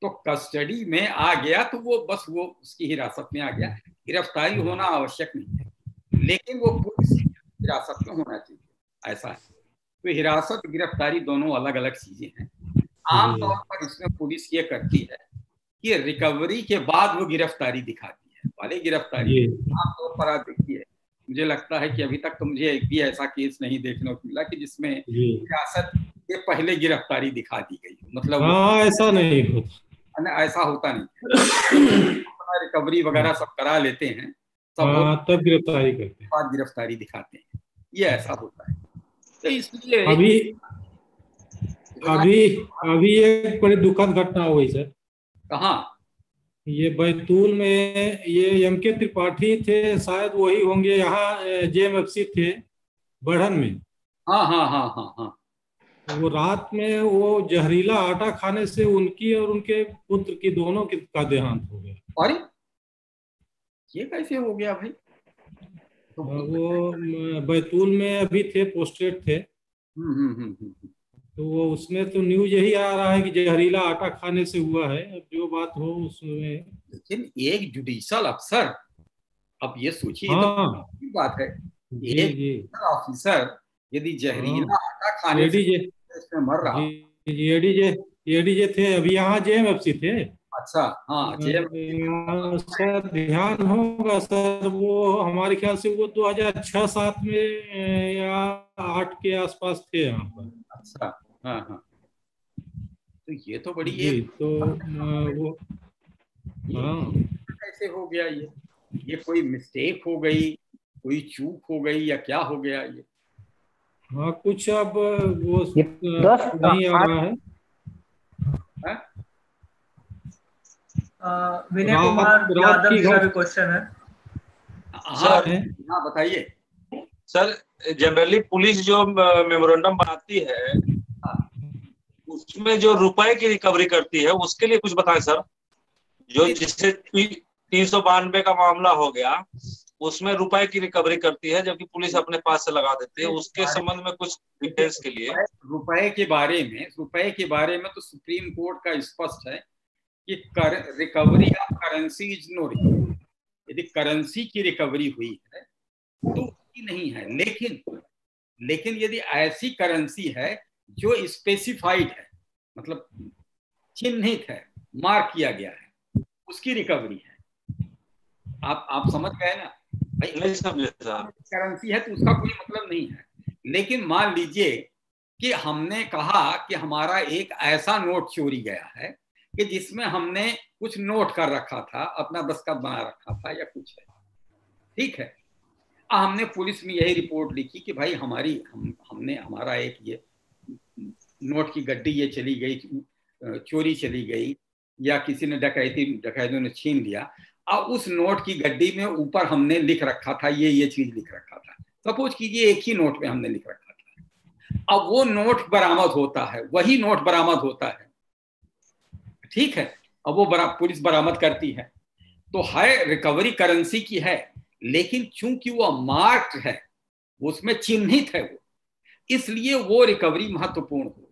तो कस्टडी में आ गया तो वो बस वो उसकी हिरासत में आ गया, गिरफ्तारी होना आवश्यक नहीं है, लेकिन वो पुलिस हिरासत में होना चाहिए, ऐसा है। तो हिरासत गिरफ्तारी दोनों अलग अलग चीजें हैं। आमतौर पर इसमें पुलिस ये करती है कि रिकवरी के बाद वो गिरफ्तारी दिखाती है, वाले गिरफ्तारी आमतौर पर आप देखिए, मुझे लगता है कि अभी तक तो मुझे एक भी ऐसा केस नहीं देखने को मिला कि जिसमें हिरासत के पहले गिरफ्तारी दिखा दी गई, मतलब ऐसा नहीं होता, ऐसा होता नहीं। रिकवरी वगैरह सब करा लेते हैं, तब गिरफ्तारी करते हैं, बाद गिरफ्तारी दिखाते हैं, ये ऐसा होता है। तो इसलिए अभी एक बड़ी दुखद घटना हुई सर। कहाँ? ये बैतूल में ये एम.के. त्रिपाठी थे, शायद वही होंगे, यहाँ JMFC थे बढ़न में। हाँ। वो रात में वो जहरीला आटा खाने से उनकी और उनके पुत्र की दोनों की का देहांत हो गया। अरे ये कैसे हो गया भाई? तो वो बैतूल में अभी थे, पोस्टेड थे। हम्म। तो वो उसमें तो न्यूज यही आ रहा है कि जहरीला आटा खाने से हुआ है। अब जो बात हो उसमें। लेकिन एक जुडिशल अफसर, अब ये सोचिए, ये तो हाँ बड़ी बात है। जी एक जी। ऑफिसर यदि जहरीला हाँ आटा खाने से एडीजे इसमें मर रहा। जी जी, एडीजे एडीजे थे, अभी यहाँ जेएमएफसी थे। अच्छा, हाँ जेल। उसका ध्यान होगा सर, वो हमारे ख्याल से वो 2006-07 में या 8 के आसपास थे यहाँ पर। अच्छा, हाँ हाँ। तो ये तो बड़ी जी एक, तो वो ये हाँ कैसे हो गया ये कोई मिस्टेक हो गई, कोई चूक हो गई, या क्या हो गया ये? हाँ कुछ अब वो ये दोस्त नहीं आ रहा है। हाँ विनय रात कुमार रात यादव की जी का भी घट क्वेश्चन है। हाँ सर है। हाँ, बताइए। सर जनरली पुलिस जो मेमोरेंडम बनाती है हाँ, उसमें जो रुपए की रिकवरी करती है उसके लिए कुछ बताएं सर। जो जिससे 392 का मामला हो गया उसमें रुपए की रिकवरी करती है जबकि पुलिस अपने पास से लगा देती है, उसके संबंध में कुछ डिटेल्स के लिए। रुपए के बारे में तो सुप्रीम कोर्ट का स्पष्ट है कि recovery of currency is no recovery. यदि करेंसी की रिकवरी हुई है तो उसकी नहीं है, लेकिन यदि ऐसी करेंसी है जो स्पेसिफाइड है, मतलब चिन्हित है, मार्क किया गया है, उसकी रिकवरी है। आप समझ गए ना भाई? नहीं समझे सर। करेंसी है तो उसका कोई मतलब नहीं है। लेकिन मान लीजिए कि हमने कहा कि हमारा एक ऐसा नोट चोरी गया है कि जिसमें हमने कुछ नोट कर रखा था, अपना दस्तखत बना रखा था या कुछ है, ठीक है। हमने पुलिस में यही रिपोर्ट लिखी कि भाई हमने हमारा एक ये नोट की गड्डी ये चली गई, चोरी चली गई, या किसी ने डकैतों ने छीन लिया। अब उस नोट की गड्डी में ऊपर हमने लिख रखा था, ये चीज लिख रखा था। सपोज कीजिए एक ही नोट में हमने लिख रखा था। अब वो नोट बरामद होता है, वही नोट बरामद होता है, ठीक है। अब वो पुलिस बरामद करती है तो है रिकवरी करेंसी की है, लेकिन चूंकि वो मार्क्ड है, उसमें चिन्हित है वो, इसलिए वो रिकवरी महत्वपूर्ण होगी।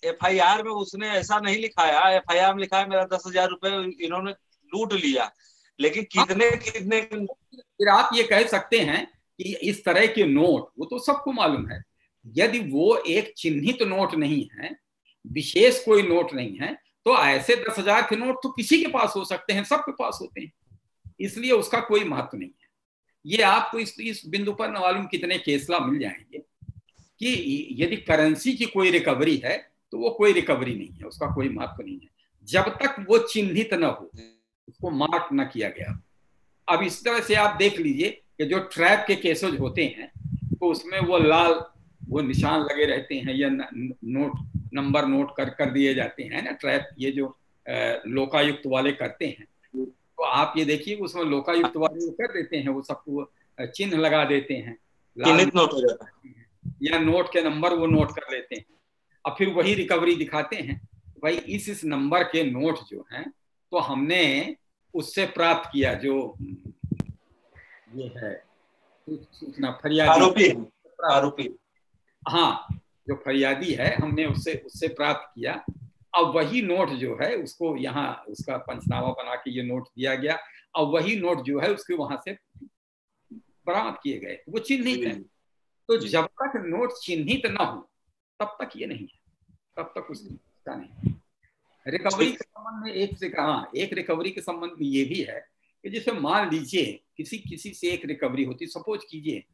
एफआईआर में उसने ऐसा नहीं लिखाया, एफआईआर में लिखा है मेरा 10,000 रुपए इन्होंने लूट लिया, लेकिन कितने कितने। फिर आप ये कह सकते हैं कि इस तरह के नोट, वो तो सबको मालूम है, यदि वो एक चिन्हित नोट नहीं है, विशेष कोई नोट नहीं है, तो ऐसे 10,000 के नोट तो किसी के पास हो सकते हैं, सबके पास होते हैं, इसलिए उसका कोई महत्व नहीं है। ये आपको इस बिंदु पर न मालूम कितने केसला मिल जाएंगे कि यदि करेंसी की कोई रिकवरी है तो वो कोई रिकवरी नहीं है, उसका कोई महत्व नहीं है, जब तक वो चिन्हित न हो, उसको मार्क न किया गया। अब इस तरह से आप देख लीजिए कि जो ट्रैप के केसेज होते हैं तो उसमें वो लाल वो निशान लगे रहते हैं, या नंबर नोट कर दिए जाते हैं ना, ट्रैप ये जो लोकायुक्त वाले करते हैं। तो आप ये देखिए उसमें लोकायुक्त वाले कर देते हैं, वो सबको चिन्ह लगा देते हैं, लाल नोट हो जाता है, या नोट के नंबर वो नोट कर लेते हैं, और फिर वही रिकवरी दिखाते हैं। भाई इस नंबर के नोट जो हैं तो हमने उससे प्राप्त किया, जो ये है सूचना फरियादी आरोपी हाँ, जो फरियादी है हमने उससे प्राप्त किया। अब वही नोट जो है उसको यहाँ उसका पंचनामा बना के ये नोट दिया गया, और वही नोट जो है उसके वहां से बरामद किए गए, वो चिन्हित है। तो जब तक नोट चिन्हित ना हो तब तक ये नहीं है, तब तक उसका नहीं। रिकवरी के संबंध में एक रिकवरी के संबंध में ये भी है कि जैसे मान लीजिए किसी से एक रिकवरी होती, सपोज कीजिए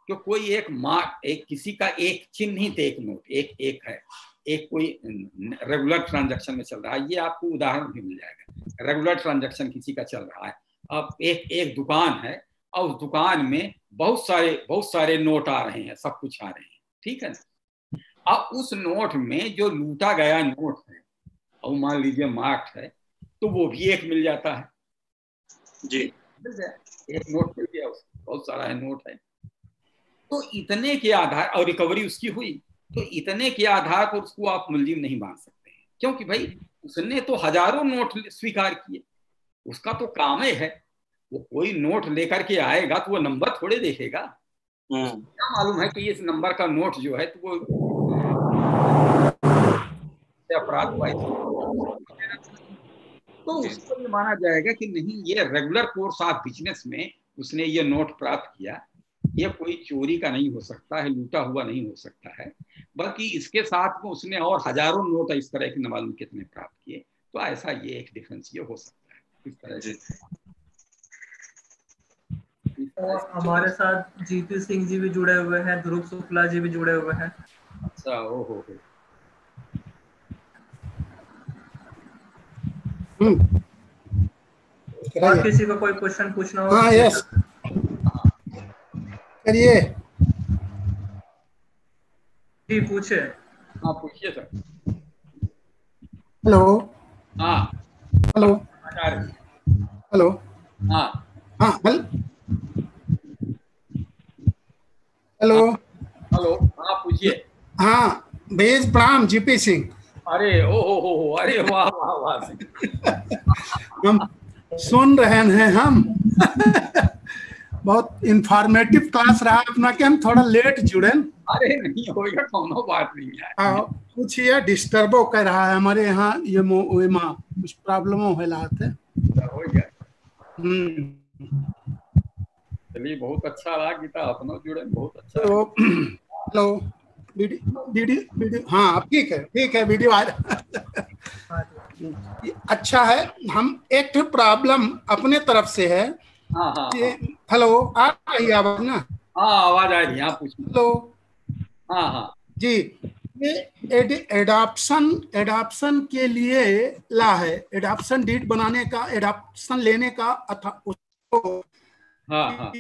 कि कोई एक किसी का एक चिन्हित एक नोट एक है, एक कोई रेगुलर ट्रांजैक्शन में चल रहा है, ये आपको उदाहरण भी मिल जाएगा। रेगुलर ट्रांजैक्शन किसी का चल रहा है, अब एक दुकान है और उस दुकान में बहुत सारे नोट आ रहे हैं, सब कुछ आ रहे हैं, ठीक है ना। अब उस नोट में जो लूटा गया नोट है और मान लीजिए मार्क्ड है, तो वो भी एक मिल जाता है जी, मिल जाए, एक नोट मिल गया, उसको बहुत सारा है नोट है। तो इतने के आधार, और रिकवरी उसकी हुई, तो इतने के आधार पर उसको आप मुलजिम नहीं मान सकते हैं, क्योंकि भाई उसने तो हजारों नोट स्वीकार किए, उसका तो काम ही है। वो कोई नोट लेकर के आएगा तो वो नंबर थोड़े देखेगा, क्या मालूम है कि इस नंबर का नोट जो है तो वो अपराध हुआ, तो उसको ये माना जाएगा कि नहीं, ये रेगुलर कोर्स ऑफ बिजनेस में उसने ये नोट प्राप्त किया, ये कोई चोरी का नहीं हो सकता है, लूटा हुआ नहीं हो सकता है, बल्कि इसके साथ में उसने और हजारों नोट इस तरह के न मालूम कितने प्राप्त किए। तो ऐसा ये एक डिफरेंस ये हो सकता है इस तरह से। और हमारे साथ जीपी सिंह जी भी जुड़े हुए हैं, ध्रुव शुक्ला जी भी जुड़े हुए हैं। अच्छा, ओ हो। और किसी को कोई क्वेश्चन पूछना हो? हाँ, यस करिए। जी पूछे। हाँ पूछिए सर। हेलो। हाँ हेलो। हेलो। हाँ हाँ हेलो। हेलो। हाँ पूछिए। हाँ भैया प्रणाम, जीपी सिंह। अरे ओ हो, अरे वाह वाह वाह। हम सुन रहे हैं हम बहुत इंफॉर्मेटिव क्लास रहा अपना, कि हम थोड़ा लेट जुड़े। अरे नहीं होगा, कोनो बात नहीं है। कुछ ये डिस्टर्बो कर रहा है हमारे यहाँ, ये कुछ प्रॉब्लमों हो रहा थे। हो गया। चलिए बहुत अच्छा लगा गीता, अपना जुड़े बहुत अच्छा। तो हेलो वीडियो हाँ ठीक है वीडियो आ अच्छा है। हम एक प्रॉब्लम अपने तरफ से है। हाँ हाँ। हेलो, आ रही आवाज ना? हाँ आवाज आ रही है, आप पूछिए। हेलो। हाँ हाँ जी, ये एडॉप्शन के लिए ला है, एडॉप्शन डीड बनाने का, एडॉप्शन लेने का उसको हाँ हाँ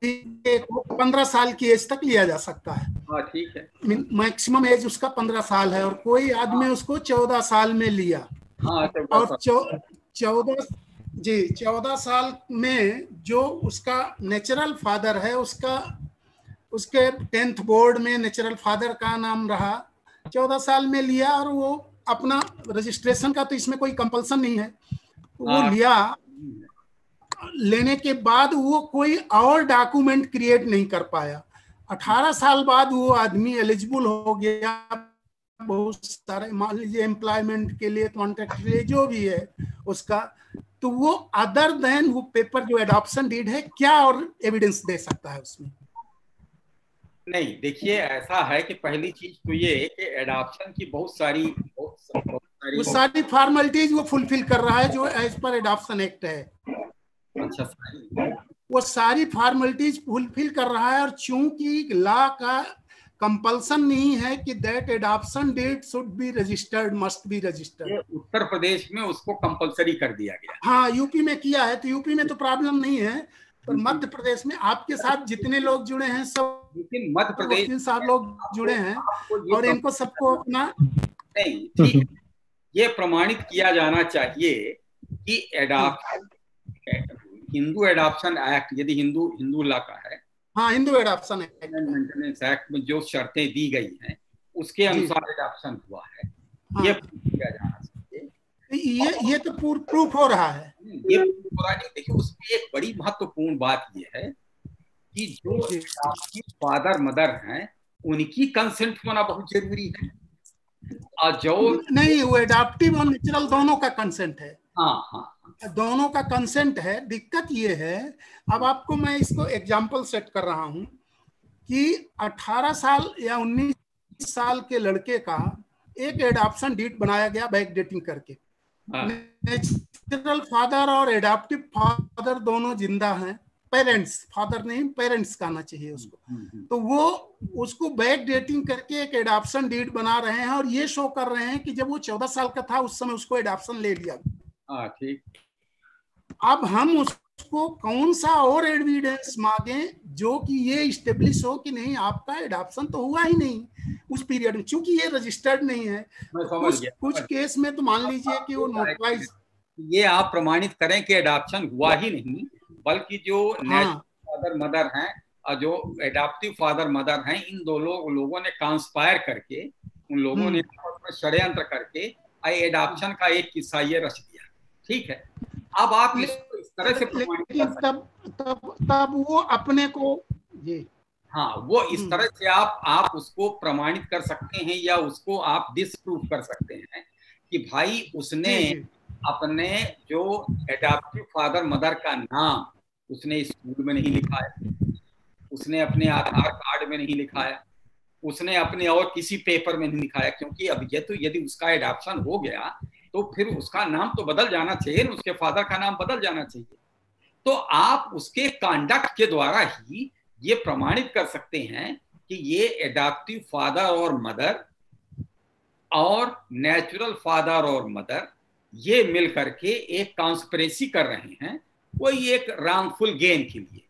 15 साल की एज तक लिया जा सकता है। हाँ ठीक है। मैक्सिमम एज उसका 15 साल है, और कोई आदमी उसको 14 साल में लिया। हाँ, और 14 साल में जो उसका नेचुरल फादर है, उसके 10th बोर्ड में नेचुरल फादर का नाम रहा, 14 साल में लिया, और वो अपना रजिस्ट्रेशन का तो इसमें कोई कंपल्सन नहीं है, वो लिया। लेने के बाद वो कोई और डॉक्यूमेंट क्रिएट नहीं कर पाया। 18 साल बाद वो आदमी एलिजिबल हो गया बहुत सारे, मान लीजिए एम्प्लॉयमेंट के लिए, कॉन्ट्रैक्ट के लिए, जो भी है उसका, तो वो अदर देन वो पेपर जो एडॉप्शन डीड है, क्या और एविडेंस दे सकता है उसमें? नहीं देखिए, ऐसा है कि पहली चीज तो ये कि एडॉप्शन की बहुत सारी वो सारी फॉर्मेलिटीज वो फुलफिल कर रहा है जो एज पर एडॉप्शन एक्ट है। अच्छा, वो सारी फॉर्मेलिटीज फुलफिल कर रहा है, और चूंकि लॉ का कंपल्सन नहीं है कि that adoption deed should be registered, must be registered. Uttar Pradesh में उसको कंपलसरी कर दिया गया। हाँ, यूपी में किया है, तो यूपी में तो प्रॉब्लम नहीं है, पर मध्य प्रदेश में आपके साथ जितने लोग जुड़े हैं सब, लेकिन मध्य प्रदेश वकील साहब लोग जुड़े हैं, और इनको सबको अपना नहीं, ठीक है, ये प्रमाणित किया जाना चाहिए कि एडॉप्शन, हिंदू एडॉप्शन एक्ट, यदि हिंदू लॉ का है, हाँ हिंदू एडॉप्शन मेंटेनेंस एक्ट में जो शर्तें दी गई हैं उसके अनुसार एडॉप्शन हुआ है। हाँ, ये किया जाना चाहिए। ये तो प्रूफ हो रहा है। ये पूरा नहीं, देखिए उसमें एक बड़ी महत्वपूर्ण बात ये है कि जो आपकी फादर मदर हैं उनकी कंसेंट होना बहुत जरूरी है, और जो नहीं, वो एडॉप्टिव और नेचुरल दोनों का कंसेंट है। हाँ हाँ, दोनों का कंसेंट है। दिक्कत ये है, अब आपको मैं इसको एग्जांपल सेट कर रहा हूं कि 18 साल या 19 साल के लड़के का एक एडॉप्शन डीड बनाया गया बैक डेटिंग करके। नेचुरल फादर और एडॉप्टिव फादर दोनों जिंदा हैं, पेरेंट्स, फादर नहीं पेरेंट्स कहना चाहिए उसको, तो वो उसको बैक डेटिंग करके एक एडॉप्शन डीड बना रहे हैं, और ये शो कर रहे हैं कि जब वो 14 साल का था उस समय उसको एडॉप्शन ले लिया। हाँ ठीक। अब हम उसको कौन सा और एविडेंस मांगे जो कि ये इस्टेब्लिश हो कि नहीं आपका एडॉप्शन तो हुआ ही नहीं उस पीरियड में, क्योंकि ये रजिस्टर्ड नहीं है। कुछ केस में तो मान लीजिए कि वो नोटराइज, ये आप प्रमाणित करें कि एडॉप्शन हुआ ही नहीं, बल्कि जो नेचुरल फादर मदर हैं और जो एडॉप्टिव फादर मदर हैं, इन दो लोगों ने कंस्पायर करके, उन लोगों ने षड्यंत्र करके एडॉप्शन का एक किस्सा ये रच दिया। ठीक है, अब आप इसको इस तरह से प्रमाणित कर सकते हैं, तब वो अपने को जी हाँ, वो इस तरह से आप उसको प्रमाणित कर सकते हैं या उसको आप डिसप्रूव कर सकते हैं कि भाई उसने अपने जो एडॉप्टिव फादर मदर का नाम उसने स्कूल में नहीं लिखाया, उसने अपने आधार कार्ड में नहीं लिखाया, उसने अपने और किसी पेपर में नहीं लिखाया, क्योंकि अब ये तो यदि उसका एडॉप्शन हो गया तो फिर उसका नाम तो बदल जाना चाहिए, उसके फादर का नाम बदल जाना चाहिए। तो आप उसके कंडक्ट के द्वारा ही ये प्रमाणित कर सकते हैं कि ये एडॉप्टिव फादर और मदर और नेचुरल फादर और मदर ये मिल करके एक कॉन्स्पिरेसी कर रहे हैं, कोई एक रॉन्गफुल गेन के लिए,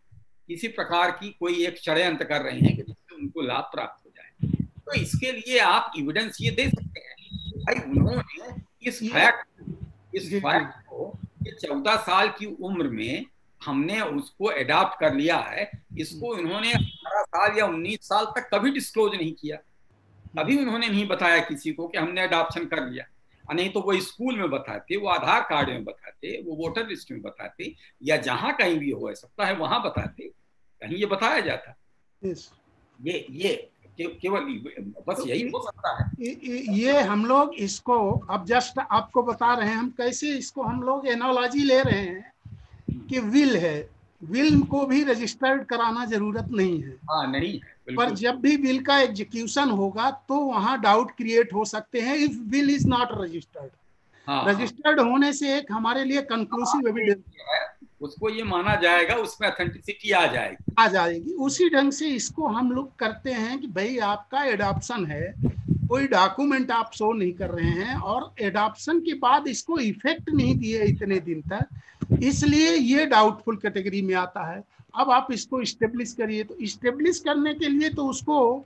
किसी प्रकार की कोई एक षड्यंत्र कर रहे हैं कि जिससे उनको लाभ प्राप्त हो जाए। तो इसके लिए आप एविडेंस ये दे सकते हैं भाई उन्होंने इस फैक्ट को 14 साल की उम्र में हमने उसको अडॉप्ट कर लिया है, इसको इन्होंने 18 साल या 19 साल तक कभी डिस्क्लोज नहीं किया, कभी उन्होंने नहीं बताया किसी को कि हमने अडॉप्शन कर लिया। नहीं तो वो स्कूल में बताते, वो आधार कार्ड में बताते, वो वोटर लिस्ट में बताते, या जहां कहीं भी हो सकता है वहां बताते, कहीं ये बताया जाता। ये केवल बस यही हो सकता है। ये हम लोग इसको अब जस्ट आपको बता रहे हैं हम कैसे इसको हम लोग एनालॉजी ले रहे हैं कि विल है, विल को भी रजिस्टर्ड कराना जरूरत नहीं है। हाँ, नहीं है, पर जब भी विल का एग्जीक्यूशन होगा तो वहां डाउट क्रिएट हो सकते हैं if will is not registered. Registered होने से एक हमारे लिए कंक्लूसिव एविडेंस है, उसको ये माना जाएगा, उसमें ऑथेंटिसिटी आ जाएगी। उसी ढंग से इसको हम लोग करते हैं कि भाई आपका एडॉप्शन है, कोई डॉक्यूमेंट आप शो नहीं कर रहे हैं और एडॉप्शन के बाद इसको इफेक्ट नहीं दिए इतने दिन तक, इसलिए ये डाउटफुल कैटेगरी में आता है। अब आप इसको इस्टेब्लिश करिए, तो इस्टेब्लिश करने के लिए तो उसको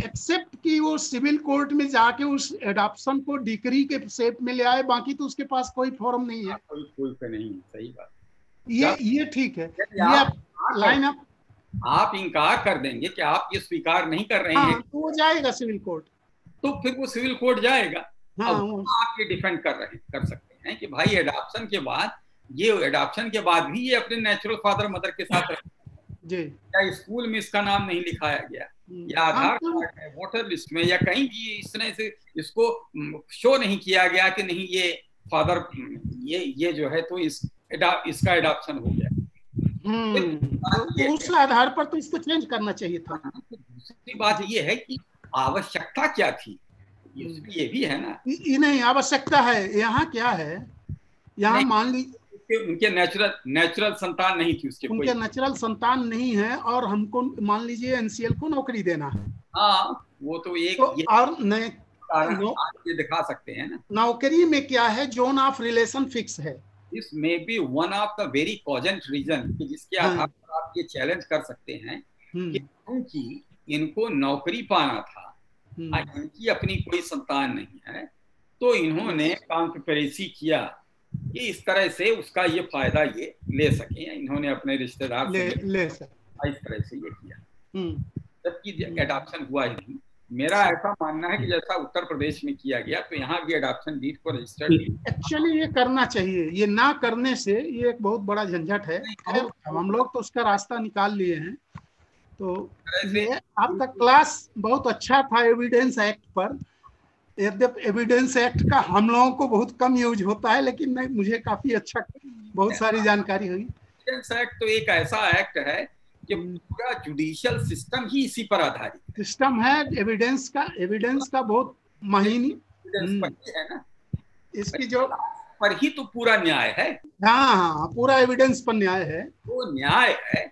एक्सेप्ट कि वो सिविल कोर्ट में जाके उस एडॉप्शन को डिक्री के शेप में ले आए, बाकी तो उसके पास कोई फॉर्म नहीं है। कोई नहीं, सही बात। ये ठीक है। ये लाइन आप इनकार कर देंगे कि आप ये स्वीकार नहीं कर रहे हैं, तो वो जाएगा सिविल कोर्ट, तो फिर वो सिविल कोर्ट जाएगा। अब आप ये डिफेंड कर सकते हैं कि भाई एडॉप्शन के बाद, ये एडॉप्शन के बाद भी ये अपने नेचुरल फादर मदर के साथ जी, या स्कूल में इसका नाम नहीं लिखाया गया, या आधार कार्ड में, वोटर लिस्ट में, या कहीं भी इस तरह से इसको शो नहीं किया गया कि नहीं ये फादर ये जो है तो इसका एडॉप्शन हो गया। तो उस आधार पर तो इसको चेंज करना चाहिए था। दूसरी बात ये है कि आवश्यकता क्या थी, ये भी है ना। नहीं, आवश्यकता है। यहाँ क्या है, यहाँ मान लीजिए उनके नेचुरल संतान नहीं थी, उनके नेचुरल संतान नहीं है और हमको मान लीजिए एनसीएल को नौकरी देना है। हाँ, वो तो एक और ये दिखा सकते हैं ना। नौकरी में क्या है, जोन ऑफ रिलेशन फिक्स है। This may be one of the very cogent reason कि जिसके आधार पर आप ये चैलेंज कर सकते हैं कि क्योंकि इनको नौकरी पाना था, इनकी अपनी कोई संतान नहीं है, तो इन्होंने कॉन्स्पिरेसी किया कि इस तरह से उसका ये फायदा ये ले सके, इन्होंने अपने रिश्तेदार से इस तरह से ये किया, जबकि एडॉप्शन हुआ ही नहीं। मेरा ऐसा मानना है कि जैसा उत्तर प्रदेश में किया गया तो यहाँ भी एडॉप्शन डीड को रजिस्टर्ड। एक्चुअली ये करना चाहिए, ये ना करने से ये एक बहुत बड़ा झंझट है। हम लोग तो उसका रास्ता निकाल लिए हैं। तो आपका क्लास बहुत अच्छा था एविडेंस एक्ट पर। यद्यपि एविडेंस एक्ट का हम लोगों को बहुत कम यूज होता है, लेकिन मुझे काफी अच्छा बहुत सारी जानकारी हुई। एविडेंस एक्ट तो एक ऐसा एक्ट है कि पूरा जुडिशियल सिस्टम ही इसी पर आधारित सिस्टम है। एविडेंस का बहुत मायने है ना, इसकी जो पर ही तो पूरा न्याय है। हाँ, पूरा एविडेंस पर न्याय है। वो न्याय है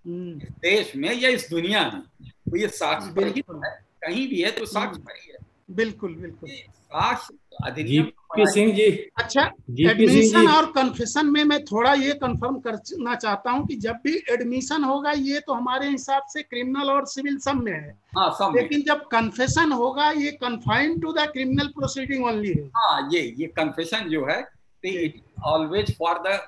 इस देश में या इस दुनिया में, तो ये साक्ष्य पर ही है, कहीं भी है तो साक्ष्य पर ही है। बिल्कुल बिल्कुल। साक्ष्य अधिनियम सिंह जी, अच्छा, एडमिशन और कन्फेशन में मैं थोड़ा ये कंफर्म करना चाहता हूँ कि जब भी एडमिशन होगा ये तो हमारे हिसाब से क्रिमिनल और सिविल सब में है। हाँ, सब में। लेकिन जब कन्फेशन होगा ये confined to the criminal proceeding only है। हाँ, ये कन्फेशन जो है it always for the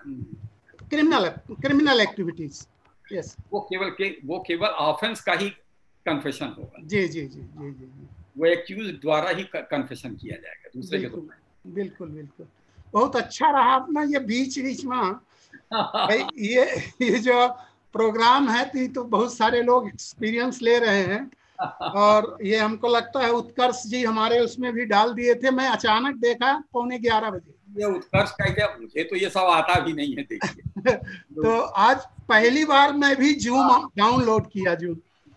criminal activities. Yes, वो केवल ऑफेंस का ही कन्फेशन होगा। जी जी जी जी जी, वो एक्यूज द्वारा ही कन्फेशन किया जाएगा, दूसरे के बिल्कुल द्वारा। बिल्कुल बिल्कुल। बहुत अच्छा रहा अपना ये बीच बीच में भाई, ये जो प्रोग्राम है तो बहुत सारे लोग एक्सपीरियंस ले रहे हैं, और ये हमको लगता है उत्कर्ष जी हमारे उसमें भी डाल दिए थे। मैं अचानक देखा 11:15 बजे। ये उत्कर्ष का क्या, मुझे तो ये सब आता भी नहीं है, देखिए। तो आज पहली बार मैं भी जूम डाउनलोड किया। जूम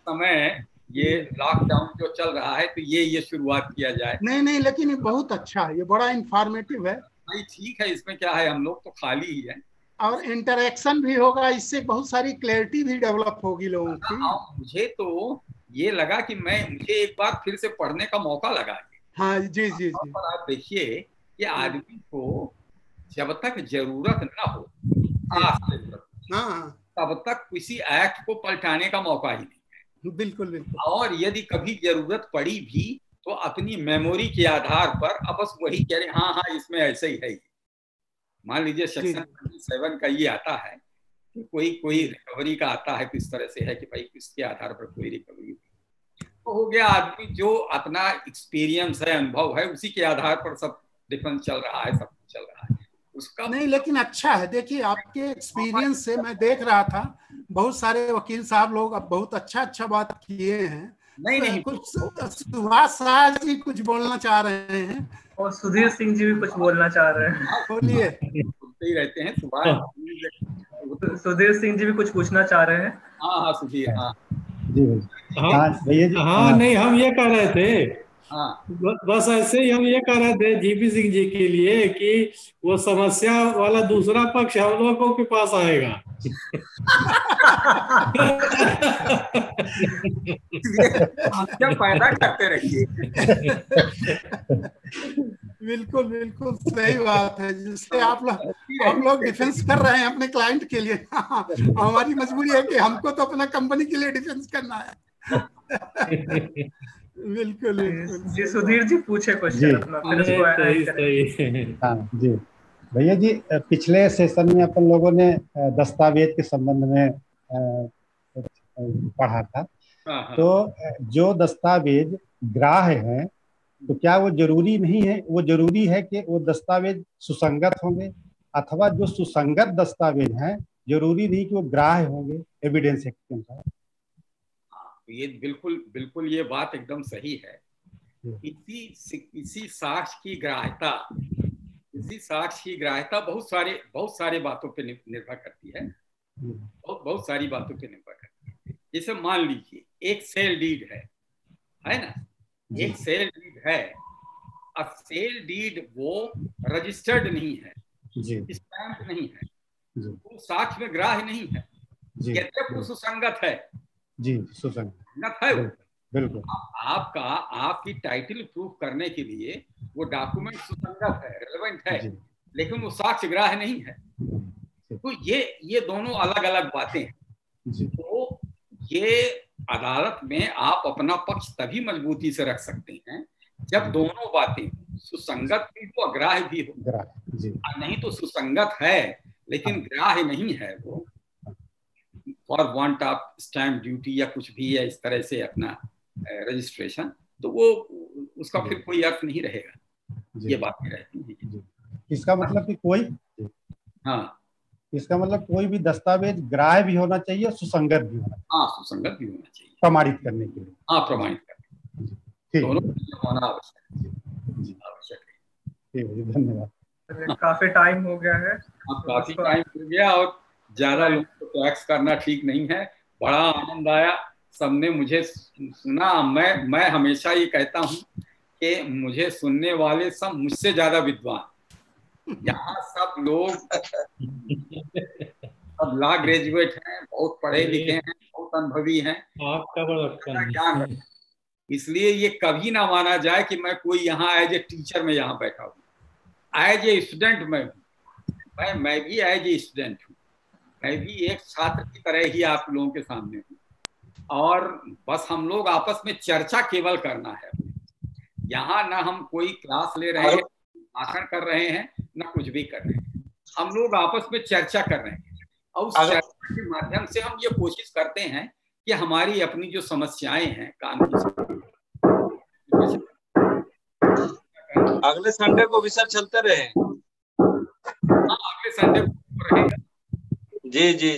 समय ये लॉकडाउन जो चल रहा है, तो ये शुरुआत किया जाए। नहीं, लेकिन ये बहुत अच्छा है, ये बड़ा इंफॉर्मेटिव है। भाई ठीक है, इसमें क्या है, हम लोग तो खाली ही है। और इंटरेक्शन भी होगा, इससे बहुत सारी क्लैरिटी भी डेवलप होगी लोगों की। मुझे तो ये लगा कि मुझे एक बार फिर से पढ़ने का मौका लगा। हाँ जी जी जी। पर आप देखिए कि आदमी को जब तक जरूरत ना हो, हाँ, तब तक किसी एक्ट को पलटाने का मौका ही नहीं है। बिल्कुल बिल्कुल। और यदि कभी जरूरत पड़ी भी तो अपनी मेमोरी के आधार पर अब बस वही कह रहे, हाँ हाँ इसमें ऐसे ही है। मान लीजिए सेक्शन 7 का ये आता है कि कोई रिकवरी का आता है, किस तरह से है कि भाई किसके आधार पर कोई रिकवरी हुई, तो हो गया। आदमी जो अपना एक्सपीरियंस है, अनुभव है, उसी के आधार पर सब डिफेंस चल रहा है, सब कुछ चल रहा है उसका। नहीं, लेकिन अच्छा है। देखिए आपके एक्सपीरियंस से मैं देख रहा था बहुत सारे वकील साहब लोग अब बहुत अच्छा बात किए हैं। नहीं, कुछ सुभाष शाह जी कुछ बोलना चाह रहे हैं, और सुधीर सिंह जी भी कुछ बोलना चाह रहे हैं। बोलिए। बोलते ही रहते हैं सुधीर सिंह जी भी कुछ पूछना चाह रहे हैं। हाँ सुधीर। हाँ जी भैया जी। हाँ नहीं, हम ये कह रहे थे, बस ऐसे ही हम ये कह रहे थे जीपी सिंह जी के लिए कि वो समस्या वाला दूसरा पक्ष हम लोगों के पास आएगा। क्या पैदा करते रहिए। बिल्कुल बिल्कुल सही बात है, जिससे आप लोग डिफेंस कर रहे हैं अपने क्लाइंट के लिए। हमारी मजबूरी है कि हमको तो अपना कंपनी के लिए डिफेंस करना है। बिल्कुल जी, सुधीर जी पूछे क्वेश्चन अपना, फिर उसको ऐड करेंगे। हाँ जी भैया जी, पिछले सेशन में अपन लोगों ने दस्तावेज के संबंध में पढ़ा था। तो जो दस्तावेज ग्राह्य हैं, तो क्या वो जरूरी नहीं है, वो जरूरी है कि वो दस्तावेज सुसंगत होंगे, अथवा जो सुसंगत दस्तावेज हैं जरूरी नहीं कि वो ग्राह्य होंगे एविडेंस एक्ट के अनुसार? ये बिल्कुल ये बात एकदम सही है। किसी साक्ष्य की ग्राह्यता बहुत सारे बातों पे निर्भर करती है, बहुत सारी बातों पे निर्भर करती है। जैसे मान लीजिए एक सेल डीड है ना, एक सेल डीड है। अब सेल डीड वो रजिस्टर्ड नहीं है, स्टैम्प नहीं है, वो साक्ष्य में ग्राह्य नहीं है, यद्यपि सुसंगत है। जी, सुसंगत है। बिल्कुल। आपकी टाइटल प्रूफ करने के लिए वो डॉक्यूमेंट सुसंगत है, रेलेवेंट है, लेकिन वो साक्ष्य ग्राह्य नहीं है। तो ये दोनों अलग अलग बातें हैं। तो ये अदालत में आप अपना पक्ष तभी मजबूती से रख सकते हैं जब दोनों बातें सुसंगत भी हो, ग्राह्य भी हो। नहीं तो सुसंगत है लेकिन ग्राह्य नहीं है, वो for want of stamp duty या कुछ भी है इस तरह से अपना रजिस्ट्रेशन, तो वो उसका फिर कोई अर्थ नहीं रहेगा। ये बातें रहती हैं। इसका मतलब कि इसका मतलब कोई भी दस्तावेज ग्राह्य भी होना चाहिए, सुसंगत भी होना चाहिए। हाँ, सुसंगत भी होना चाहिए प्रमाणित करने के लिए। हाँ, प्रमाणित करने के लिए दोनों होना आवश्यक है। धन्यवाद। काफी टाइम हो गया है। काफी टाइम हो गया और ज्यादा लोगों को टैक्स करना ठीक नहीं है। बड़ा आनंद आया, सबने मुझे सुना। मैं हमेशा ये कहता हूँ कि मुझे सुनने वाले सब मुझसे ज्यादा विद्वान। यहाँ सब लोग सब लॉ ग्रेजुएट हैं, बहुत पढ़े लिखे हैं, बहुत अनुभवी हैं, आपका ज्ञान है। इसलिए ये कभी ना माना जाए कि मैं कोई यहाँ एज ए टीचर में यहाँ बैठा हूँ। एज ए स्टूडेंट मैं भी एज ए स्टूडेंट हूँ। मैं भी एक छात्र की तरह ही आप लोगों के सामने हूँ, और बस हम लोग आपस में चर्चा केवल करना है। यहाँ ना हम कोई क्लास ले रहे हैं, भाषण कर रहे हैं, ना कुछ भी कर रहे हैं। हम लोग आपस में चर्चा कर रहे हैं और उस चर्चा के माध्यम से हम ये कोशिश करते हैं कि हमारी अपनी जो समस्याएं हैं कानूनी, अगले संडे को भी सर चलते रहे। हाँ, अगले संडे को रहेगा। जी जी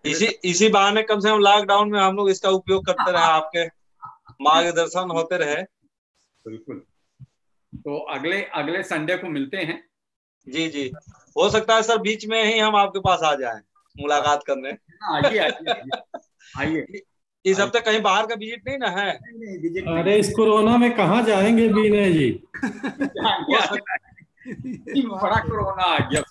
जी, इसी बहाने कम से कम लॉकडाउन में हम लोग इसका उपयोग करते रहे, आपके मार्गदर्शन होते रहे। बिल्कुल। तो अगले संडे को मिलते हैं। जी जी, हो सकता है सर बीच में ही हम आपके पास आ जाएं मुलाकात करने। आइए। इस हफ्ते कहीं बाहर का विजिट नहीं ना है? अरे इस कोरोना में कहाँ जाएंगे विनय जी? बड़ा कोरोना आ गया,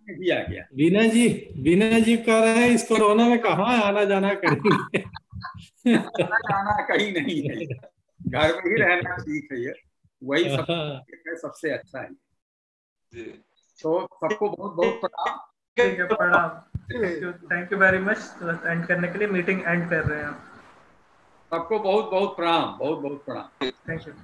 भी आ गया। विनय जी कह रहे हैं इस कोरोना में कहाँ आना जाना करेंगे? आना जाना कहीं नहीं है, घर में ही रहना ठीक है, वही सबसे अच्छा है। तो सबको बहुत बहुत प्रणाम। ठीक है, प्रणाम। Thank you very much. तो एंड करने के लिए मीटिंग एंड कर रहे हैं आप। सबको बहुत बहुत प्रणाम, बहुत बहुत प्रणाम। Thank you.